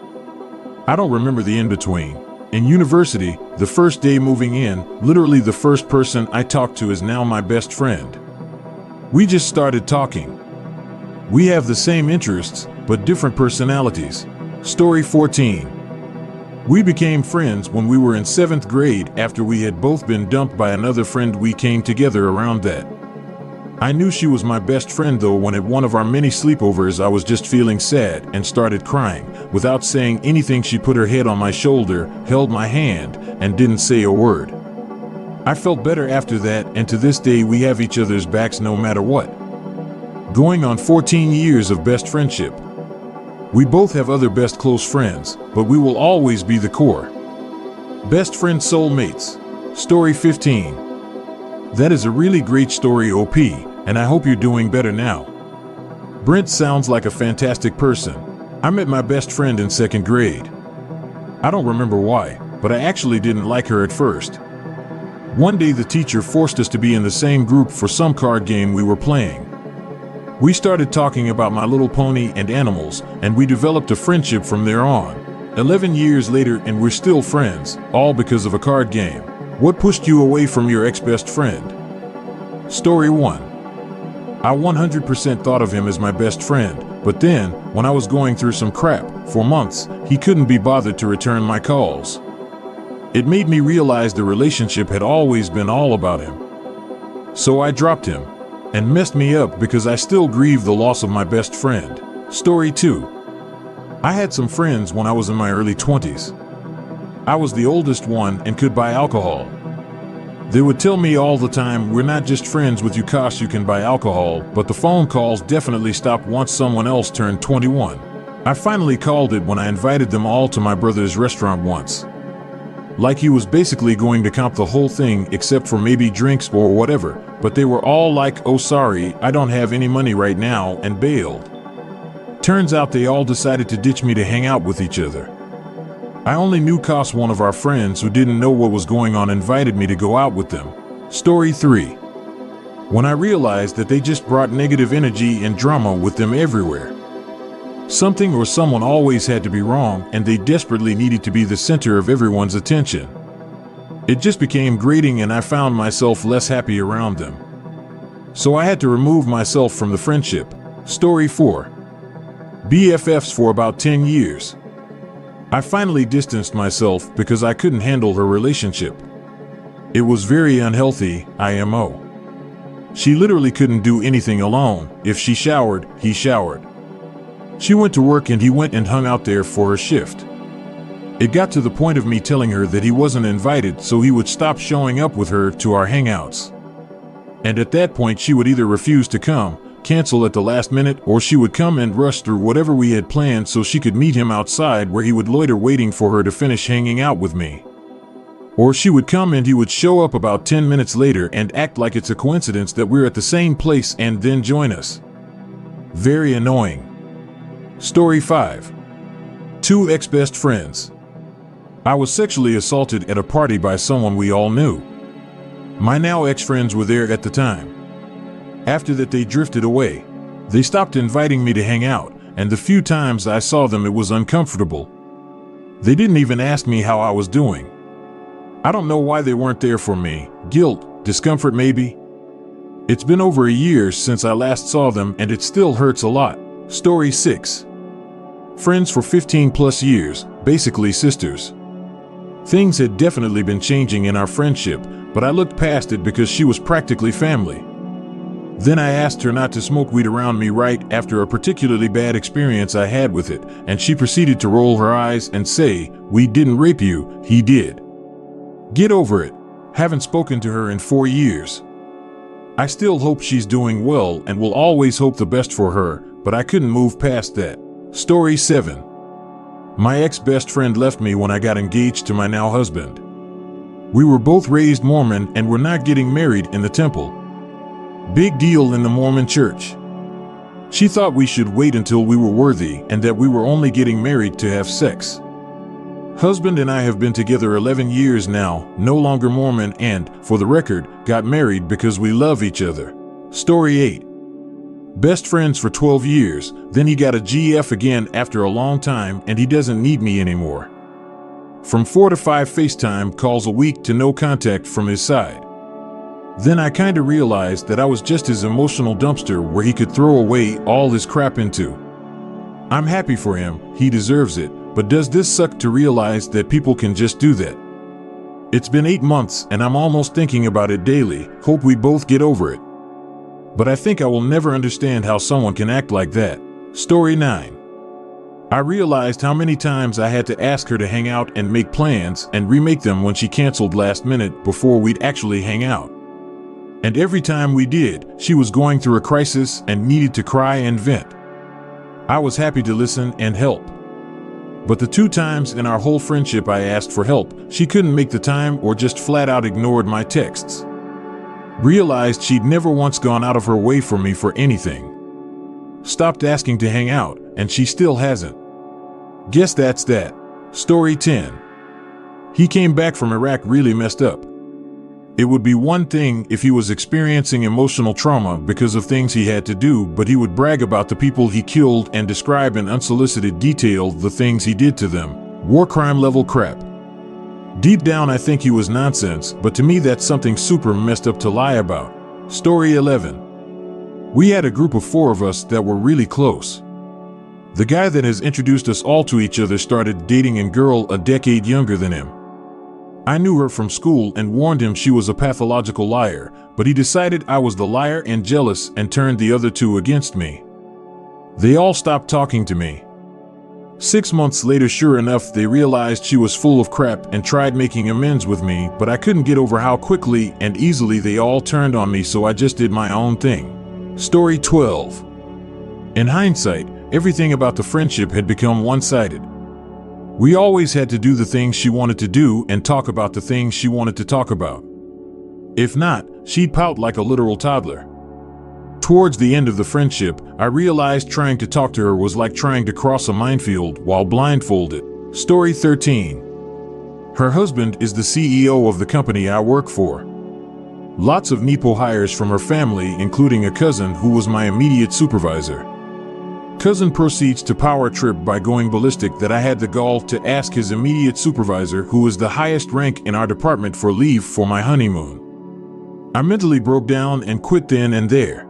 I don't remember the in-between. In university, the first day moving in, literally the first person I talked to is now my best friend. We just started talking. We have the same interests, but different personalities. Story 14. We became friends when we were in 7th grade after we had both been dumped by another friend. We came together around that. I knew she was my best friend though when at one of our many sleepovers I was just feeling sad and started crying. Without saying anything, she put her head on my shoulder, held my hand, and didn't say a word. I felt better after that, and to this day we have each other's backs no matter what. Going on 14 years of best friendship. We both have other best close friends, but we will always be the core. Best friend soulmates. Story 15. That is a really great story, OP, and I hope you're doing better now. Brent sounds like a fantastic person. I met my best friend in 2nd grade. I don't remember why, but I actually didn't like her at first. One day the teacher forced us to be in the same group for some card game we were playing. We started talking about My Little Pony and animals, and we developed a friendship from there on. 11 years later and we're still friends, all because of a card game. What pushed you away from your ex-best friend? Story 1. I 100% thought of him as my best friend, but then, when I was going through some crap, for months, he couldn't be bothered to return my calls. It made me realize the relationship had always been all about him. So I dropped him. And messed me up because I still grieve the loss of my best friend. Story 2. I had some friends when I was in my early 20s. I was the oldest one and could buy alcohol. They would tell me all the time, "We're not just friends with you 'cause you can buy alcohol," but the phone calls definitely stopped once someone else turned 21. I finally called it when I invited them all to my brother's restaurant once. Like he was basically going to comp the whole thing except for maybe drinks or whatever, but they were all like, "Oh sorry, I don't have any money right now," and bailed. Turns out they all decided to ditch me to hang out with each other. I only knew 'cause one of our friends who didn't know what was going on invited me to go out with them. Story 3. When I realized that they just brought negative energy and drama with them everywhere. Something or someone always had to be wrong, and they desperately needed to be the center of everyone's attention. It just became grating and I found myself less happy around them. So I had to remove myself from the friendship. Story 4. BFFs for about 10 years. I finally distanced myself because I couldn't handle her relationship. It was very unhealthy, IMO. She literally couldn't do anything alone. If she showered, he showered. She went to work and he went and hung out there for her shift. It got to the point of me telling her that he wasn't invited, so he would stop showing up with her to our hangouts. And at that point she would either refuse to come, cancel at the last minute, or she would come and rush through whatever we had planned so she could meet him outside, where he would loiter waiting for her to finish hanging out with me. Or she would come and he would show up about 10 minutes later and act like it's a coincidence that we're at the same place and then join us. Very annoying. Story 5. Two ex-best friends. I was sexually assaulted at a party by someone we all knew. My now ex-friends were there at the time. After that, they drifted away. They stopped inviting me to hang out, and the few times I saw them, it was uncomfortable. They didn't even ask me how I was doing. I don't know why they weren't there for me. Guilt, discomfort maybe? It's been over a year since I last saw them, and it still hurts a lot. Story 6. Friends for 15 plus years, basically sisters. Things had definitely been changing in our friendship, but I looked past it because she was practically family. Then I asked her not to smoke weed around me right after a particularly bad experience I had with it, and she proceeded to roll her eyes and say, "We didn't rape you, he did. Get over it." Haven't spoken to her in 4 years. I still hope she's doing well and will always hope the best for her, but I couldn't move past that. Story 7. My ex-best friend left me when I got engaged to my now husband. We were both raised Mormon and were not getting married in the temple. Big deal in the Mormon church. She thought we should wait until we were worthy and that we were only getting married to have sex. Husband and I have been together 11 years now, no longer Mormon, and, for the record, got married because we love each other. Story 8. Best friends for 12 years, then he got a GF again after a long time and he doesn't need me anymore. From 4 to 5 FaceTime calls a week to no contact from his side. Then I kinda realized that I was just his emotional dumpster where he could throw away all his crap into. I'm happy for him, he deserves it, but does this suck to realize that people can just do that? It's been 8 months and I'm almost thinking about it daily, hope we both get over it. But I think I will never understand how someone can act like that. Story 9. I realized how many times I had to ask her to hang out and make plans and remake them when she canceled last minute before we'd actually hang out. And every time we did, she was going through a crisis and needed to cry and vent. I was happy to listen and help. But the 2 times in our whole friendship I asked for help, she couldn't make the time or just flat out ignored my texts. Realized she'd never once gone out of her way for me for anything. Stopped asking to hang out, and she still hasn't. Guess that's that. Story 10. He came back from Iraq really messed up. It would be one thing if he was experiencing emotional trauma because of things he had to do, but he would brag about the people he killed and describe in unsolicited detail the things he did to them. War crime level crap. Deep down I think he was nonsense, but to me that's something super messed up to lie about. Story 11. We had a group of 4 of us that were really close. The guy that has introduced us all to each other started dating a girl a decade younger than him. I knew her from school and warned him she was a pathological liar, but he decided I was the liar and jealous and turned the other 2 against me. They all stopped talking to me. 6 months later, sure enough, they realized she was full of crap and tried making amends with me, but I couldn't get over how quickly and easily they all turned on me, so I just did my own thing. Story 12. In hindsight, everything about the friendship had become one-sided. We always had to do the things she wanted to do and talk about the things she wanted to talk about. If not, she'd pout like a literal toddler. Towards the end of the friendship, I realized trying to talk to her was like trying to cross a minefield while blindfolded. Story 13. Her husband is the CEO of the company I work for. Lots of NEPO hires from her family, including a cousin who was my immediate supervisor. Cousin proceeds to power trip by going ballistic that I had the gall to ask his immediate supervisor, who is the highest rank in our department, for leave for my honeymoon. I mentally broke down and quit then and there.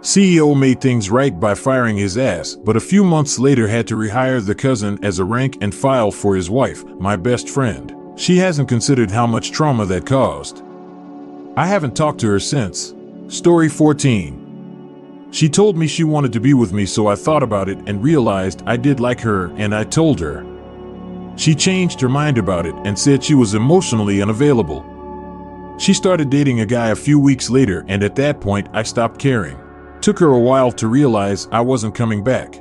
CEO made things right by firing his ass, but a few months later had to rehire the cousin as a rank and file for his wife, my best friend. She hasn't considered how much trauma that caused. I haven't talked to her since. Story 14. She told me she wanted to be with me, so I thought about it and realized I did like her, and I told her. She changed her mind about it and said she was emotionally unavailable. She started dating a guy a few weeks later, and at that point I stopped caring. Took her a while to realize I wasn't coming back.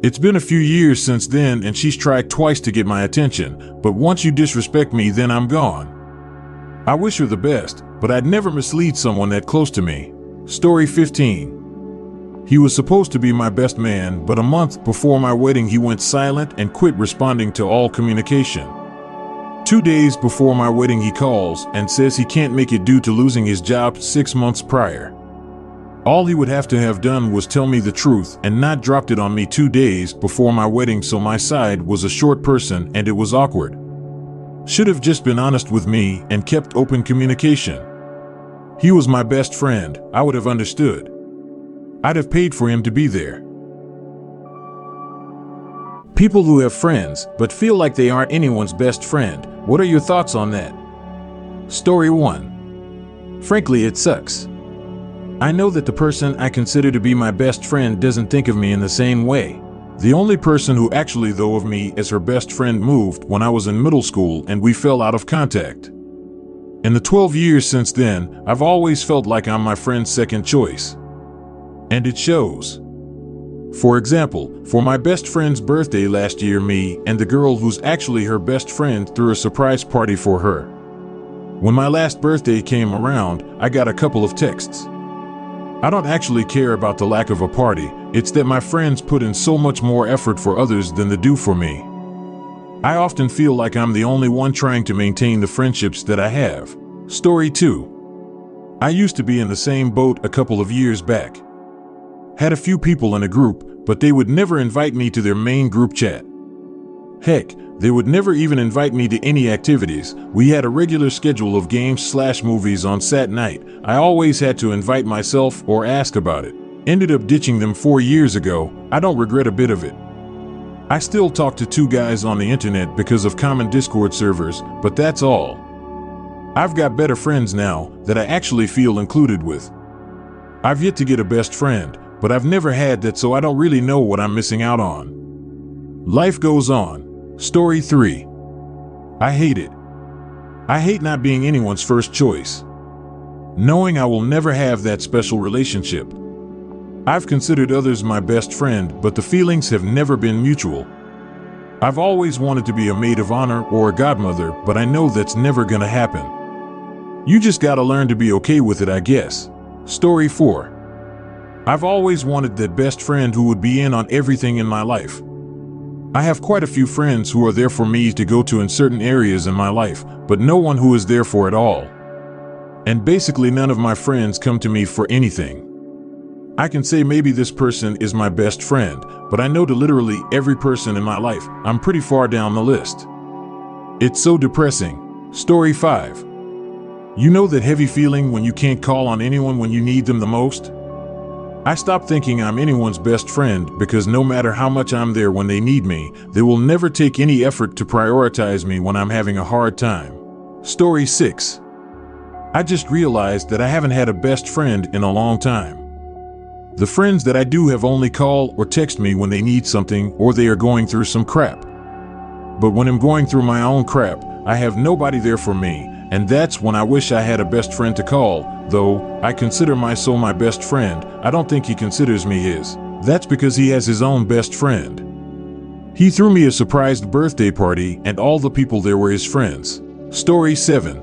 It's been a few years since then, and she's tried twice to get my attention, but once you disrespect me, then I'm gone. I wish her the best, but I'd never mislead someone that close to me. Story 15. He was supposed to be my best man, but a month before my wedding he went silent and quit responding to all communication. 2 days before my wedding he calls and says he can't make it due to losing his job 6 months prior. All he would have to have done was tell me the truth and not dropped it on me 2 days before my wedding, so my side was a short person and it was awkward. Should have just been honest with me and kept open communication. He was my best friend, I would have understood. I'd have paid for him to be there. People who have friends but feel like they aren't anyone's best friend, what are your thoughts on that? Story 1. Frankly, it sucks. I know that the person I consider to be my best friend doesn't think of me in the same way. The only person who actually thought of me as her best friend moved when I was in middle school and we fell out of contact. In the 12 years since then, I've always felt like I'm my friend's second choice. And it shows. For example, for my best friend's birthday last year, me and the girl who's actually her best friend threw a surprise party for her. When my last birthday came around, I got a couple of texts. I don't actually care about the lack of a party, it's that my friends put in so much more effort for others than they do for me. I often feel like I'm the only one trying to maintain the friendships that I have. Story 2. I used to be in the same boat a couple of years back. Had a few people in a group, but they would never invite me to their main group chat. Heck, they would never even invite me to any activities. We had a regular schedule of games/movies on Sat night. I always had to invite myself or ask about it. Ended up ditching them 4 years ago. I don't regret a bit of it. I still talk to 2 guys on the internet because of common Discord servers, but that's all. I've got better friends now that I actually feel included with. I've yet to get a best friend, but I've never had that, so I don't really know what I'm missing out on. Life goes on. Story 3. I hate it. I hate not being anyone's first choice. Knowing I will never have that special relationship. I've considered others my best friend, but the feelings have never been mutual. I've always wanted to be a maid of honor or a godmother, but I know that's never gonna happen. You just gotta learn to be okay with it, I guess. Story 4. I've always wanted that best friend who would be in on everything in my life. I have quite a few friends who are there for me to go to in certain areas in my life, but no one who is there for it all. And basically none of my friends come to me for anything. I can say maybe this person is my best friend, but I know to literally every person in my life, I'm pretty far down the list. It's so depressing. Story 5. You know that heavy feeling when you can't call on anyone when you need them the most? I stopped thinking I'm anyone's best friend because no matter how much I'm there when they need me, they will never take any effort to prioritize me when I'm having a hard time. Story 6. I just realized that I haven't had a best friend in a long time. The friends that I do have only call or text me when they need something or they are going through some crap. But when I'm going through my own crap, I have nobody there for me, and that's when I wish I had a best friend to call. Though I consider my soul my best friend, I don't think he considers me his. That's because he has his own best friend. He threw me a surprised birthday party and all the people there were his friends. Story 7.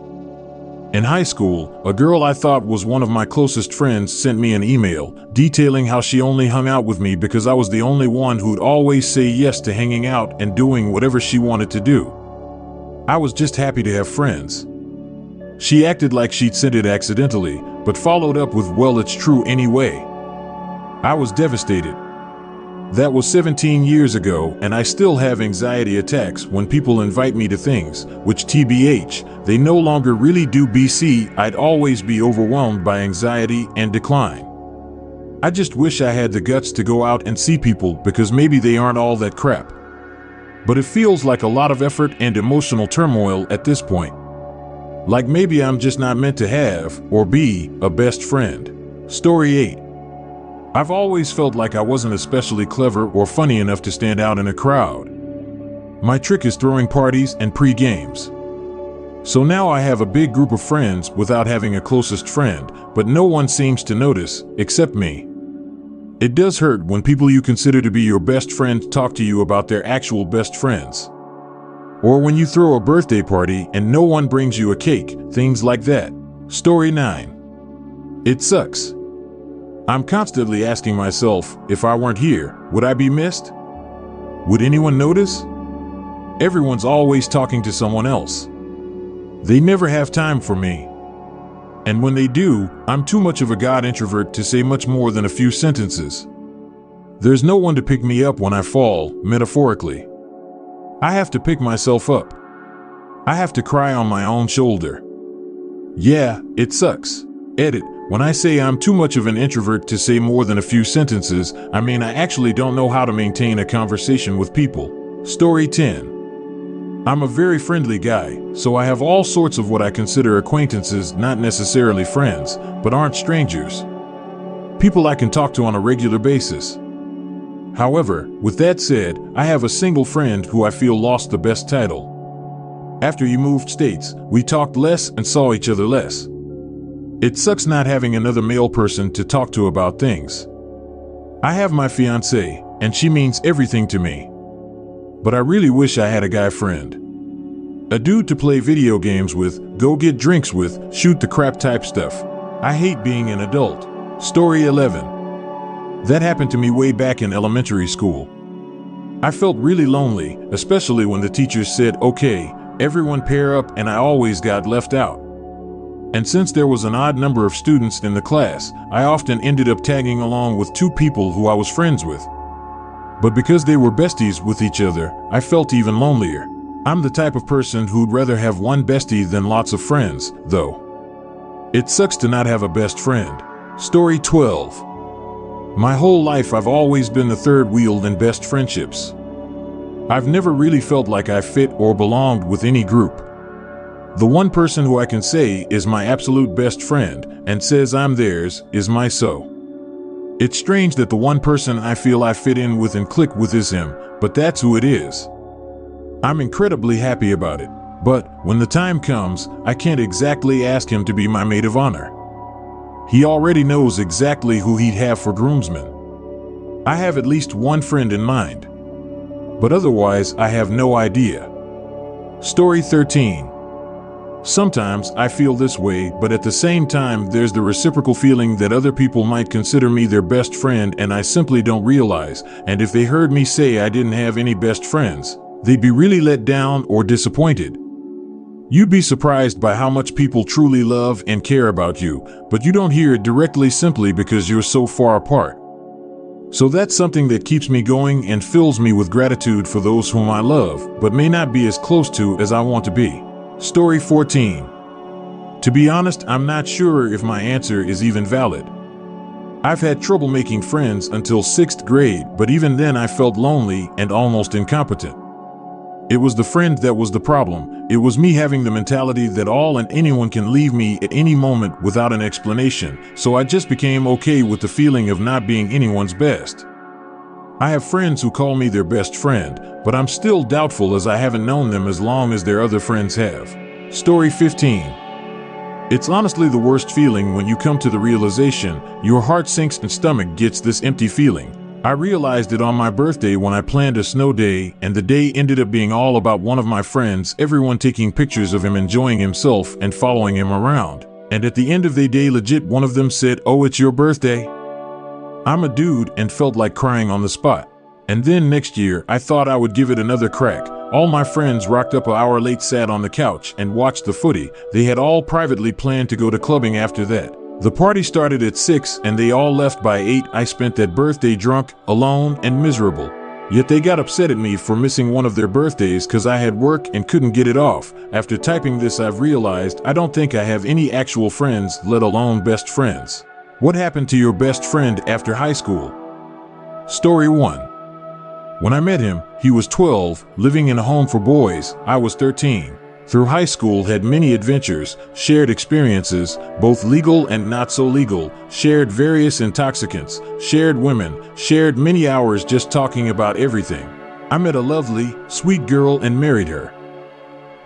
In high school, a girl I thought was one of my closest friends sent me an email detailing how she only hung out with me because I was the only one who'd always say yes to hanging out and doing whatever she wanted to do. I was just happy to have friends. She acted like she'd sent it accidentally, but followed up with, "Well, it's true anyway." I was devastated. That was 17 years ago, and I still have anxiety attacks when people invite me to things, which TBH, they no longer really do. BC, I'd always be overwhelmed by anxiety and decline. I just wish I had the guts to go out and see people because maybe they aren't all that crap. But it feels like a lot of effort and emotional turmoil at this point. Like maybe I'm just not meant to have or be a best friend. Story 8. I've always felt like I wasn't especially clever or funny enough to stand out in a crowd. My trick is throwing parties and pre-games. So now I have a big group of friends without having a closest friend, but no one seems to notice except me. It does hurt when people you consider to be your best friend talk to you about their actual best friends. Or when you throw a birthday party and no one brings you a cake, things like that. Story 9. It sucks. I'm constantly asking myself, if I weren't here, would I be missed? Would anyone notice? Everyone's always talking to someone else. They never have time for me. And when they do, I'm too much of a god introvert to say much more than a few sentences. There's no one to pick me up when I fall, metaphorically. I have to pick myself up. I have to cry on my own shoulder. Yeah, it sucks. Edit. When I say I'm too much of an introvert to say more than a few sentences, I mean I actually don't know how to maintain a conversation with people. Story 10. I'm a very friendly guy, so I have all sorts of what I consider acquaintances, not necessarily friends, but aren't strangers. People I can talk to on a regular basis. However, with that said, I have a single friend who I feel lost the best title. After he moved states, we talked less and saw each other less. It sucks not having another male person to talk to about things. I have my fiancée, and she means everything to me. But I really wish I had a guy friend. A dude to play video games with, go get drinks with, shoot the crap type stuff. I hate being an adult. Story 11. That happened to me way back in elementary school. I felt really lonely, especially when the teachers said, okay, everyone pair up, and I always got left out. And since there was an odd number of students in the class, I often ended up tagging along with two people who I was friends with. But because they were besties with each other, I felt even lonelier. I'm the type of person who'd rather have one bestie than lots of friends, though. It sucks to not have a best friend. Story 12. My whole life I've always been the third wheel in best friendships. I've never really felt like I fit or belonged with any group. The one person who I can say is my absolute best friend and says I'm theirs is my so. It's strange that the one person I feel I fit in with and click with is him, but that's who it is. I'm incredibly happy about it, but when the time comes, I can't exactly ask him to be my maid of honor. He already knows exactly who he'd have for groomsmen. I have at least one friend in mind, but otherwise I have no idea. Story 13. Sometimes I feel this way, but at the same time there's the reciprocal feeling that other people might consider me their best friend and I simply don't realize, and if they heard me say I didn't have any best friends, they'd be really let down or disappointed. You'd be surprised by how much people truly love and care about you, but you don't hear it directly simply because you're so far apart. So that's something that keeps me going and fills me with gratitude for those whom I love, but may not be as close to as I want to be. Story 14. To be honest, I'm not sure if my answer is even valid. I've had trouble making friends until 6th grade, but even then I felt lonely and almost incompetent. It was the friend that was the problem. It was me having the mentality that all and anyone can leave me at any moment without an explanation, so I just became okay with the feeling of not being anyone's best. I have friends who call me their best friend, but I'm still doubtful as I haven't known them as long as their other friends have. Story 15. It's honestly the worst feeling when you come to the realization, your heart sinks and stomach gets this empty feeling. I realized it on my birthday when I planned a snow day, and the day ended up being all about one of my friends, everyone taking pictures of him enjoying himself and following him around. And at the end of the day, legit, one of them said, "Oh, it's your birthday?" I'm a dude and felt like crying on the spot. And then next year, I thought I would give it another crack. All my friends rocked up an hour late, sat on the couch and watched the footy. They had all privately planned to go to clubbing after that. The party started at 6 and they all left by 8. I spent that birthday drunk, alone, and miserable. Yet they got upset at me for missing one of their birthdays because I had work and couldn't get it off. After typing this, I've realized I don't think I have any actual friends, let alone best friends. What happened to your best friend after high school? Story 1. When I met him, he was 12, living in a home for boys. I was 13. Through high school, had many adventures, shared experiences, both legal and not so legal, shared various intoxicants, shared women, shared many hours just talking about everything. I met a lovely, sweet girl and married her.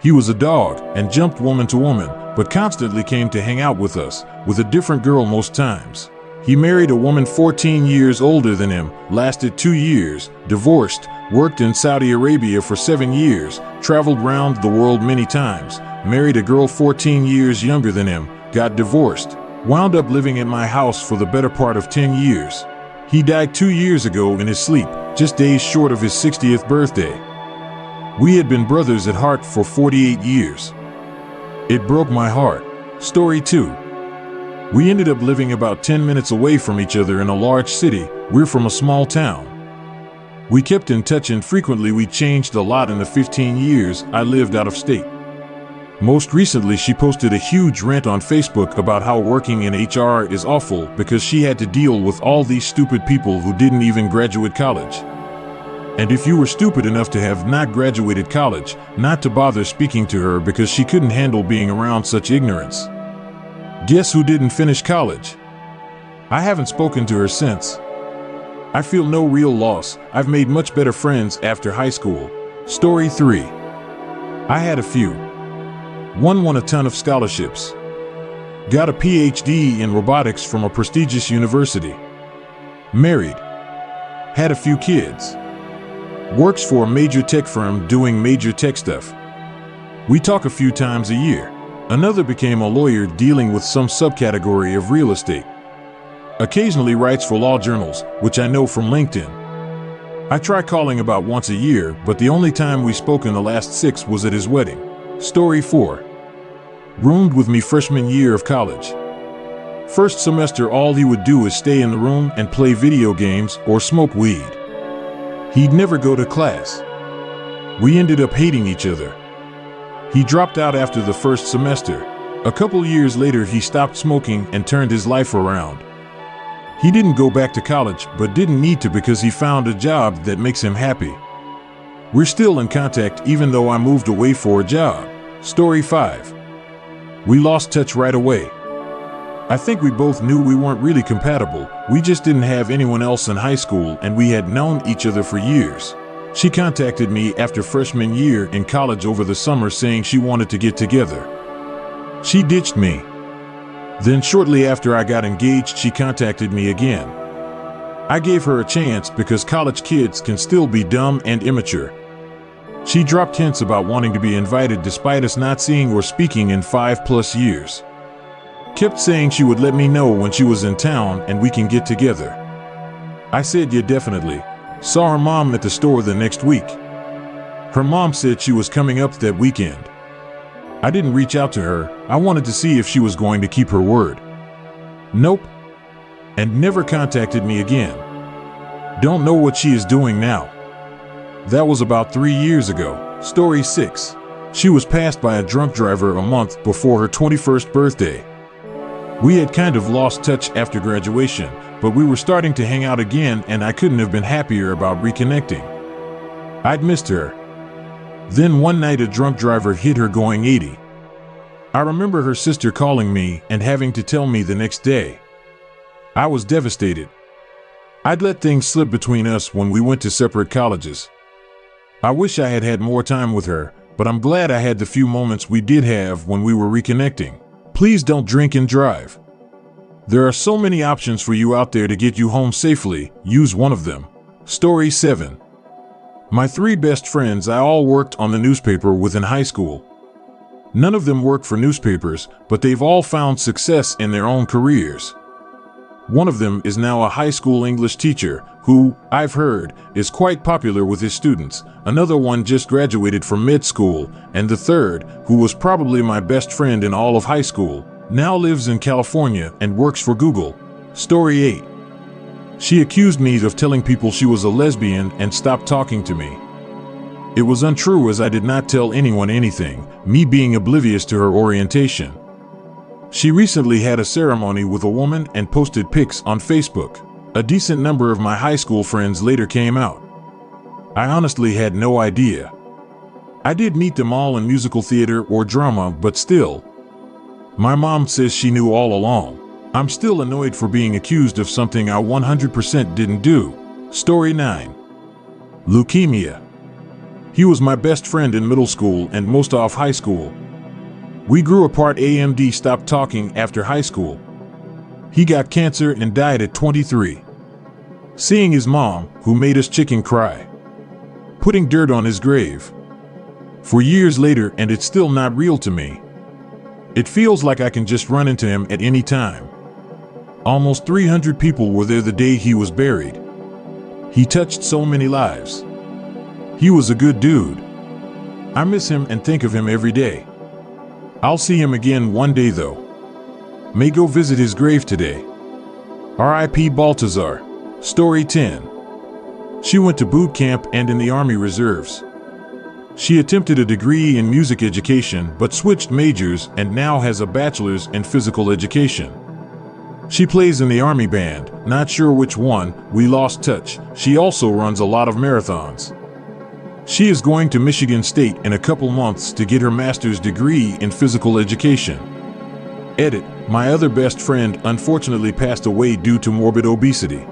He was a dog and jumped woman to woman, but constantly came to hang out with us, with a different girl most times. He married a woman 14 years older than him, lasted 2 years, divorced, worked in Saudi Arabia for 7 years, traveled round the world many times, married a girl 14 years younger than him, got divorced, wound up living at my house for the better part of 10 years. He died 2 years ago in his sleep, just days short of his 60th birthday. We had been brothers at heart for 48 years. It broke my heart. Story 2. We ended up living about 10 minutes away from each other in a large city. We're from a small town. We kept in touch and frequently we changed a lot in the 15 years I lived out of state. Most recently, she posted a huge rant on Facebook about how working in HR is awful because she had to deal with all these stupid people who didn't even graduate college. And if you were stupid enough to have not graduated college, not to bother speaking to her because she couldn't handle being around such ignorance. Guess who didn't finish college? I haven't spoken to her since. I feel no real loss. I've made much better friends after high school. Story 3. I had a few. One won a ton of scholarships. Got a PhD in robotics from a prestigious university. Married. Had a few kids. Works for a major tech firm doing major tech stuff. We talk a few times a year. Another became a lawyer dealing with some subcategory of real estate. Occasionally writes for law journals, which I know from LinkedIn. I try calling about once a year, but the only time we spoke in the last 6 was at his wedding. Story 4. Roomed with me freshman year of college. First semester, all he would do is stay in the room and play video games or smoke weed. He'd never go to class. We ended up hating each other. He dropped out after the first semester. A couple years later, he stopped smoking and turned his life around. He didn't go back to college, but didn't need to because he found a job that makes him happy. We're still in contact even though I moved away for a job. Story 5. We lost touch right away. I think we both knew we weren't really compatible. We just didn't have anyone else in high school and we had known each other for years. She contacted me after freshman year in college over the summer saying she wanted to get together. She ditched me. Then shortly after I got engaged, she contacted me again. I gave her a chance because college kids can still be dumb and immature. She dropped hints about wanting to be invited despite us not seeing or speaking in 5+ years. Kept saying she would let me know when she was in town and we can get together. I said yeah, definitely. Saw her mom at the store the next week. Her mom said she was coming up that weekend. I didn't reach out to her. I wanted to see if she was going to keep her word. Nope. And never contacted me again. Don't know what she is doing now. That was about 3 years ago. Story 6. She was passed by a drunk driver a month before her 21st birthday. We had kind of lost touch after graduation, but we were starting to hang out again and I couldn't have been happier about reconnecting. I'd missed her. Then one night a drunk driver hit her going 80. I remember her sister calling me and having to tell me the next day. I was devastated. I'd let things slip between us when we went to separate colleges. I wish I had had more time with her, but I'm glad I had the few moments we did have when we were reconnecting. Please don't drink and drive. There are so many options for you out there to get you home safely. Use one of them. Story 7. My 3 best friends I all worked on the newspaper with in high school. None of them work for newspapers, but they've all found success in their own careers. One of them is now a high school English teacher who, I've heard, is quite popular with his students. Another one just graduated from med school, and the third, who was probably my best friend in all of high school, now lives in California and works for Google. Story 8. She accused me of telling people she was a lesbian and stopped talking to me. It was untrue as I did not tell anyone anything, me being oblivious to her orientation. She recently had a ceremony with a woman and posted pics on Facebook. A decent number of my high school friends later came out. I honestly had no idea. I did meet them all in musical theater or drama, but still. My mom says she knew all along. I'm still annoyed for being accused of something I 100% didn't do. Story 9. Leukemia. He was my best friend in middle school and most of high school. We grew apart. AMD stopped talking after high school. He got cancer and died at 23. Seeing his mom, who made us chicken, cry. Putting dirt on his grave. For years later, and it's still not real to me. It feels like I can just run into him at any time. Almost 300 people were there the day he was buried. He touched so many lives. He was a good dude. I miss him and think of him every day. I'll see him again one day though. May go visit his grave today. R.I.P. Baltazar. Story 10. She went to boot camp and in the Army Reserves. She attempted a degree in music education but switched majors and now has a bachelor's in physical education. She plays in the Army band, not sure which one, we lost touch. She also runs a lot of marathons. She is going to Michigan State in a couple months to get her master's degree in physical education. Edit, my other best friend unfortunately passed away due to morbid obesity.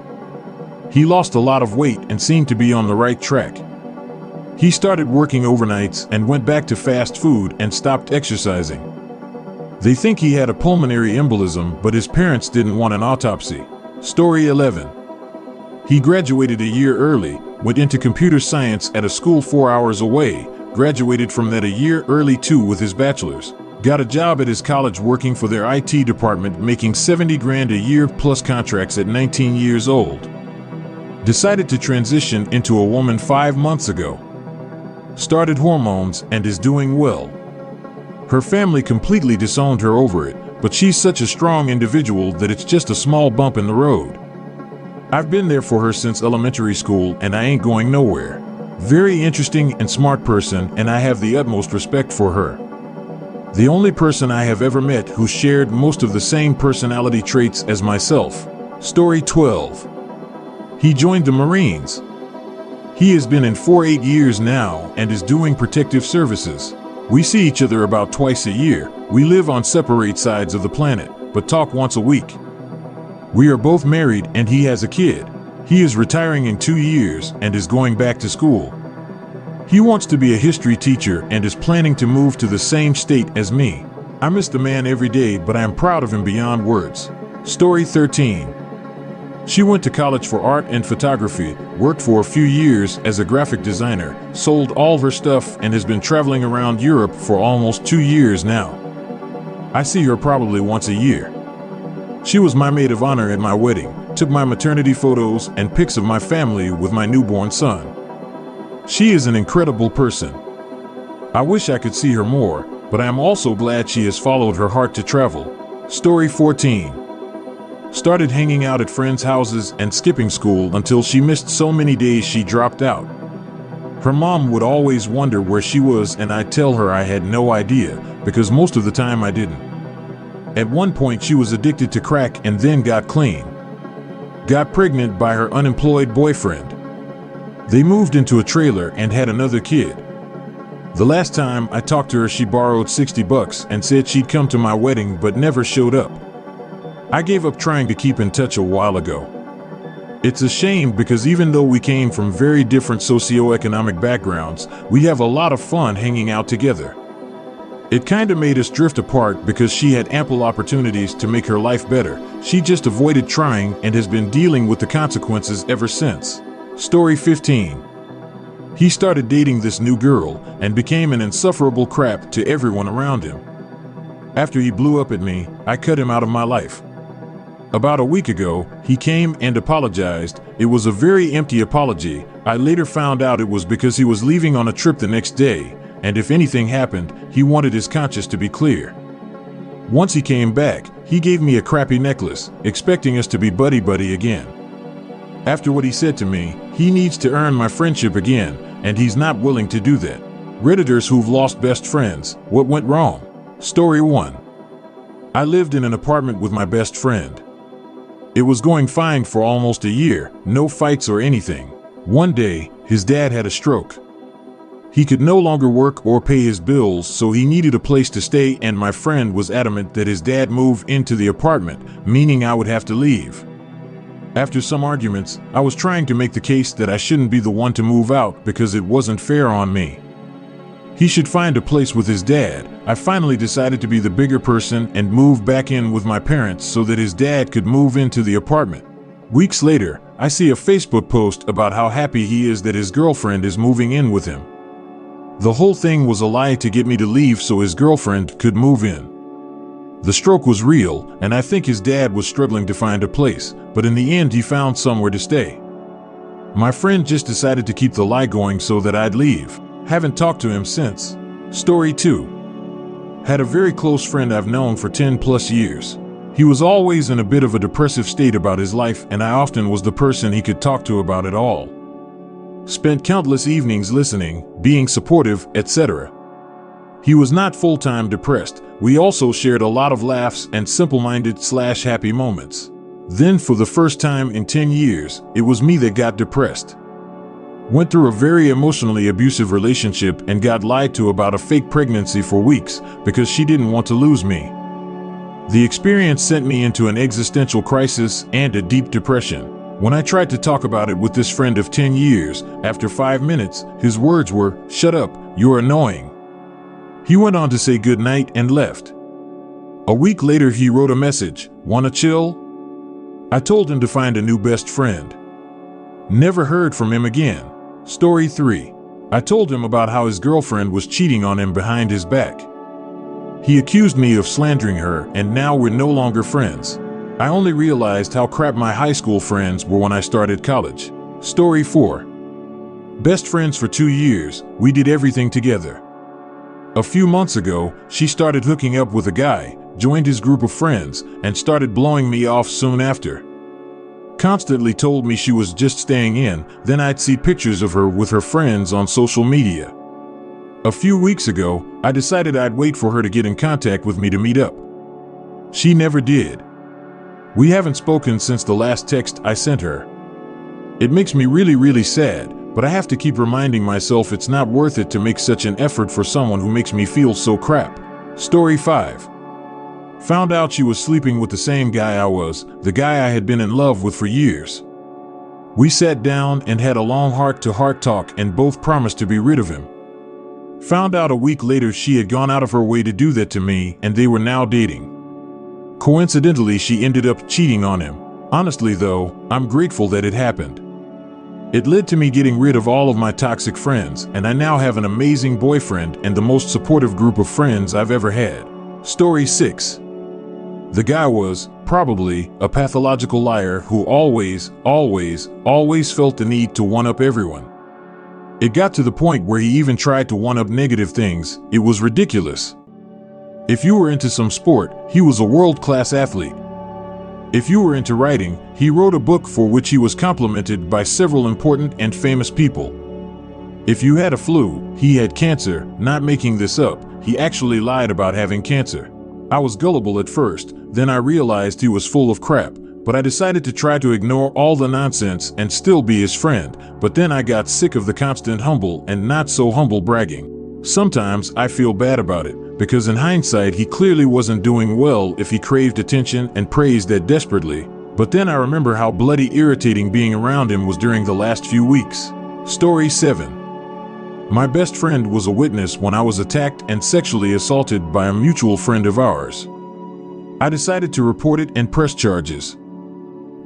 He lost a lot of weight and seemed to be on the right track. He started working overnights and went back to fast food and stopped exercising. They think he had a pulmonary embolism, but his parents didn't want an autopsy. Story 11. He graduated a year early, went into computer science at a school 4 hours away, graduated from that a year early too with his bachelor's, got a job at his college working for their IT department making 70 grand a year plus contracts at 19 years old. Decided to transition into a woman 5 months ago. Started hormones and is doing well. Her family completely disowned her over it, but she's such a strong individual that it's just a small bump in the road. I've been there for her since elementary school and I ain't going nowhere. Very interesting and smart person, and I have the utmost respect for her. The only person I have ever met who shared most of the same personality traits as myself. Story 12. He joined the Marines. He has been in for 8 years now and is doing protective services. We see each other about twice a year. We live on separate sides of the planet, but talk once a week. We are both married and he has a kid. He is retiring in 2 years and is going back to school. He wants to be a history teacher and is planning to move to the same state as me. I miss the man every day, but I am proud of him beyond words. Story 13. She went to college for art and photography, worked for a few years as a graphic designer, sold all of her stuff, and has been traveling around Europe for almost 2 years now. I see her probably once a year. She was my maid of honor at my wedding, took my maternity photos and pics of my family with my newborn son. She is an incredible person. I wish I could see her more, but I am also glad she has followed her heart to travel. Story 14. Started hanging out at friends' houses and skipping school until she missed so many days she dropped out. Her mom would always wonder where she was and I'd tell her I had no idea, because most of the time I didn't. At one point she was addicted to crack and then got clean. Got pregnant by her unemployed boyfriend. They moved into a trailer and had another kid. The last time I talked to her she borrowed $60 and said she'd come to my wedding but never showed up. I gave up trying to keep in touch a while ago. It's a shame because even though we came from very different socioeconomic backgrounds, we have a lot of fun hanging out together. It kinda made us drift apart because she had ample opportunities to make her life better. She just avoided trying and has been dealing with the consequences ever since. Story 15. He started dating this new girl and became an insufferable crap to everyone around him. After he blew up at me, I cut him out of my life. About a week ago, he came and apologized. It was a very empty apology. I later found out it was because he was leaving on a trip the next day, and if anything happened, he wanted his conscience to be clear. Once he came back, he gave me a crappy necklace, expecting us to be buddy-buddy again. After what he said to me, he needs to earn my friendship again, and he's not willing to do that. Redditors who've lost best friends, what went wrong? Story 1. I lived in an apartment with my best friend. It was going fine for almost a year, no fights or anything. One day, his dad had a stroke. He could no longer work or pay his bills, so he needed a place to stay, and my friend was adamant that his dad move into the apartment, meaning I would have to leave. After some arguments, I was trying to make the case that I shouldn't be the one to move out because it wasn't fair on me. He should find a place with his dad. I finally decided to be the bigger person and move back in with my parents so that his dad could move into the apartment. Weeks later, I see a Facebook post about how happy he is that his girlfriend is moving in with him. The whole thing was a lie to get me to leave so his girlfriend could move in. The stroke was real, and I think his dad was struggling to find a place, but in the end he found somewhere to stay. My friend just decided to keep the lie going so that I'd leave. Haven't talked to him since. Story 2. Had a very close friend I've known for 10 plus years. He was always in a bit of a depressive state about his life, and I often was the person he could talk to about it all. Spent countless evenings listening, being supportive, etc. He was not full-time depressed. We also shared a lot of laughs and simple-minded/happy moments. Then for the first time in 10 years, it was me that got depressed. Went through a very emotionally abusive relationship and got lied to about a fake pregnancy for weeks because she didn't want to lose me. The experience sent me into an existential crisis and a deep depression. When I tried to talk about it with this friend of 10 years, after 5 minutes, his words were, "Shut up, you're annoying." He went on to say goodnight and left. A week later he wrote a message, "Wanna chill?" I told him to find a new best friend. Never heard from him again. Story 3. I told him about how his girlfriend was cheating on him behind his back. He accused me of slandering her, and now we're no longer friends. I only realized how crap my high school friends were when I started college. Story 4. Best friends for 2 years, we did everything together. A few months ago, she started hooking up with a guy, joined his group of friends, and started blowing me off soon after. Constantly told me she was just staying in, then I'd see pictures of her with her friends on social media. A few weeks ago, I decided I'd wait for her to get in contact with me to meet up. She never did. We haven't spoken since the last text I sent her. It makes me really sad, but I have to keep reminding myself it's not worth it to make such an effort for someone who makes me feel so crap. Story 5. Found out she was sleeping with the same guy I was, the guy I had been in love with for years. We sat down and had a long heart-to-heart talk and both promised to be rid of him. Found out a week later she had gone out of her way to do that to me, and they were now dating. Coincidentally, she ended up cheating on him. Honestly though, I'm grateful that it happened. It led to me getting rid of all of my toxic friends, and I now have an amazing boyfriend and the most supportive group of friends I've ever had. Story 6. The guy was, probably, a pathological liar who always felt the need to one-up everyone. It got to the point where he even tried to one-up negative things. It was ridiculous. If you were into some sport, he was a world-class athlete. If you were into writing, he wrote a book for which he was complimented by several important and famous people. If you had a flu, he had cancer. Not making this up, he actually lied about having cancer. I was gullible at first, then I realized he was full of crap, but I decided to try to ignore all the nonsense and still be his friend, but then I got sick of the constant humble and not so humble bragging. Sometimes I feel bad about it, because in hindsight he clearly wasn't doing well if he craved attention and praise that desperately, but then I remember how bloody irritating being around him was during the last few weeks. Story 7. My best friend was a witness when I was attacked and sexually assaulted by a mutual friend of ours. I decided to report it and press charges.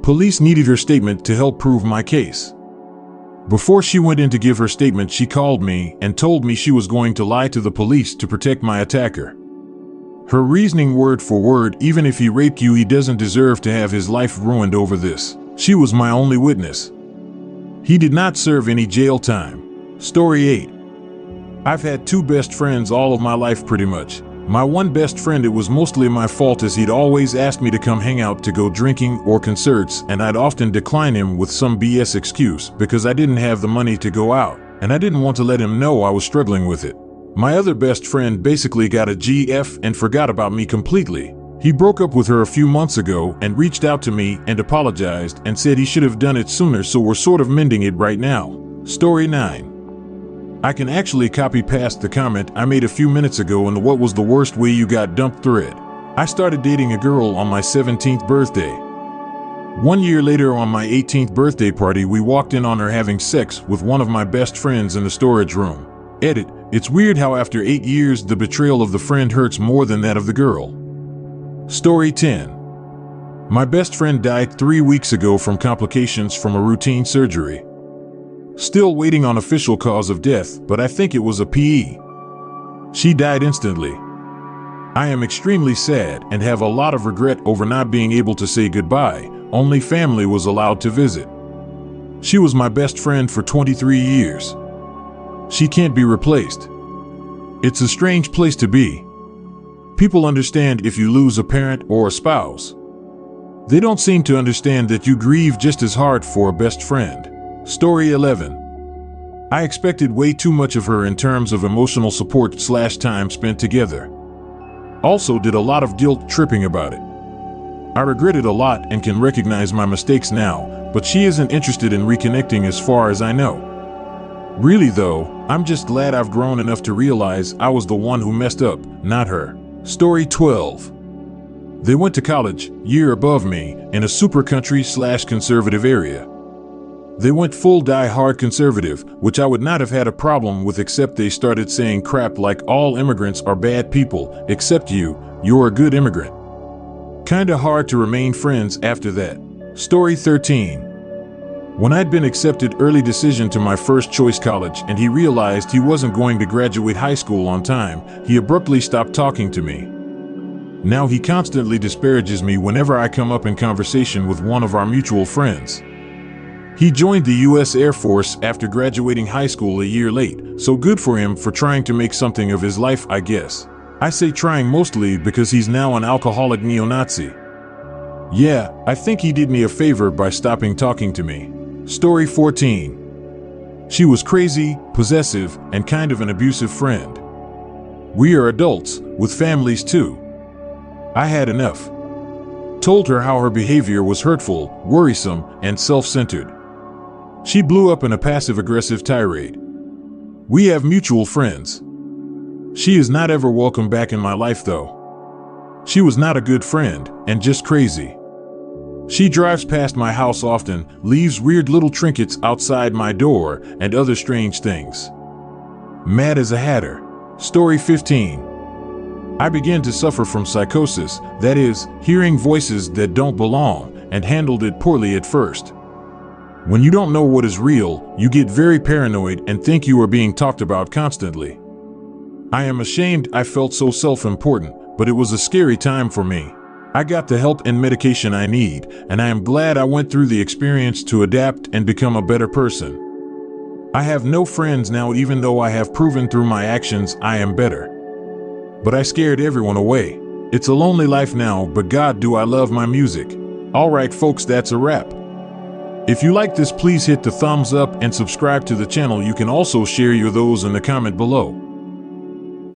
Police needed her statement to help prove my case. Before she went in to give her statement, she called me and told me she was going to lie to the police to protect my attacker. Her reasoning word for word, even if he raped you, he doesn't deserve to have his life ruined over this. She was my only witness. He did not serve any jail time. Story 8. I've had 2 best friends all of my life pretty much. My one best friend, it was mostly my fault as he'd always ask me to come hang out to go drinking or concerts, and I'd often decline him with some BS excuse because I didn't have the money to go out, and I didn't want to let him know I was struggling with it. My other best friend basically got a GF and forgot about me completely. He broke up with her a few months ago and reached out to me and apologized and said he should have done it sooner, so we're sort of mending it right now. Story 9. I can actually copy past the comment I made a few minutes ago in the "what was the worst way you got dumped" thread. I started dating a girl on my 17th birthday. 1 year later, on my 18th birthday party, we walked in on her having sex with one of my best friends in the storage room. Edit: it's weird how after 8 years the betrayal of the friend hurts more than that of the girl. Story 10. My best friend died 3 weeks ago from complications from a routine surgery. Still waiting on official cause of death, but I think it was a PE. She died instantly. I am extremely sad and have a lot of regret over not being able to say goodbye. Only family was allowed to visit. She was my best friend for 23 years. She can't be replaced. It's a strange place to be. People understand if you lose a parent or a spouse. They don't seem to understand that you grieve just as hard for a best friend. Story 11. I expected way too much of her in terms of emotional support / time spent together. Also did a lot of guilt tripping about it. I regret it a lot and can recognize my mistakes now, but she isn't interested in reconnecting as far as I know. Really though, I'm just glad I've grown enough to realize I was the one who messed up, not her. Story 12. They went to college, year above me, in a super country / conservative area. They went full die-hard conservative, which I would not have had a problem with, except they started saying crap like all immigrants are bad people, except you're a good immigrant. Kinda hard to remain friends after that. Story 13. When I'd been accepted early decision to my first choice college and he realized he wasn't going to graduate high school on time, he abruptly stopped talking to me. Now he constantly disparages me whenever I come up in conversation with one of our mutual friends. He joined the U.S. Air Force after graduating high school a year late, so good for him for trying to make something of his life, I guess. I say trying mostly because he's now an alcoholic neo-Nazi. Yeah, I think he did me a favor by stopping talking to me. Story 14. She was crazy, possessive, and kind of an abusive friend. We are adults, with families too. I had enough. Told her how her behavior was hurtful, worrisome, and self-centered. She blew up in a passive-aggressive tirade. We have mutual friends. She is not ever welcome back in my life though. She was not a good friend, and just crazy. She drives past my house often, leaves weird little trinkets outside my door, and other strange things. Mad as a hatter. Story 15. I began to suffer from psychosis, that is, hearing voices that don't belong, and handled it poorly at first. When you don't know what is real, you get very paranoid and think you are being talked about constantly. I am ashamed I felt so self-important, but it was a scary time for me. I got the help and medication I need, and I am glad I went through the experience to adapt and become a better person. I have no friends now, even though I have proven through my actions I am better. But I scared everyone away. It's a lonely life now, but God, do I love my music. Alright folks, that's a wrap. If you like this, please hit the thumbs up and subscribe to the channel. You can also share your thoughts in the comment below.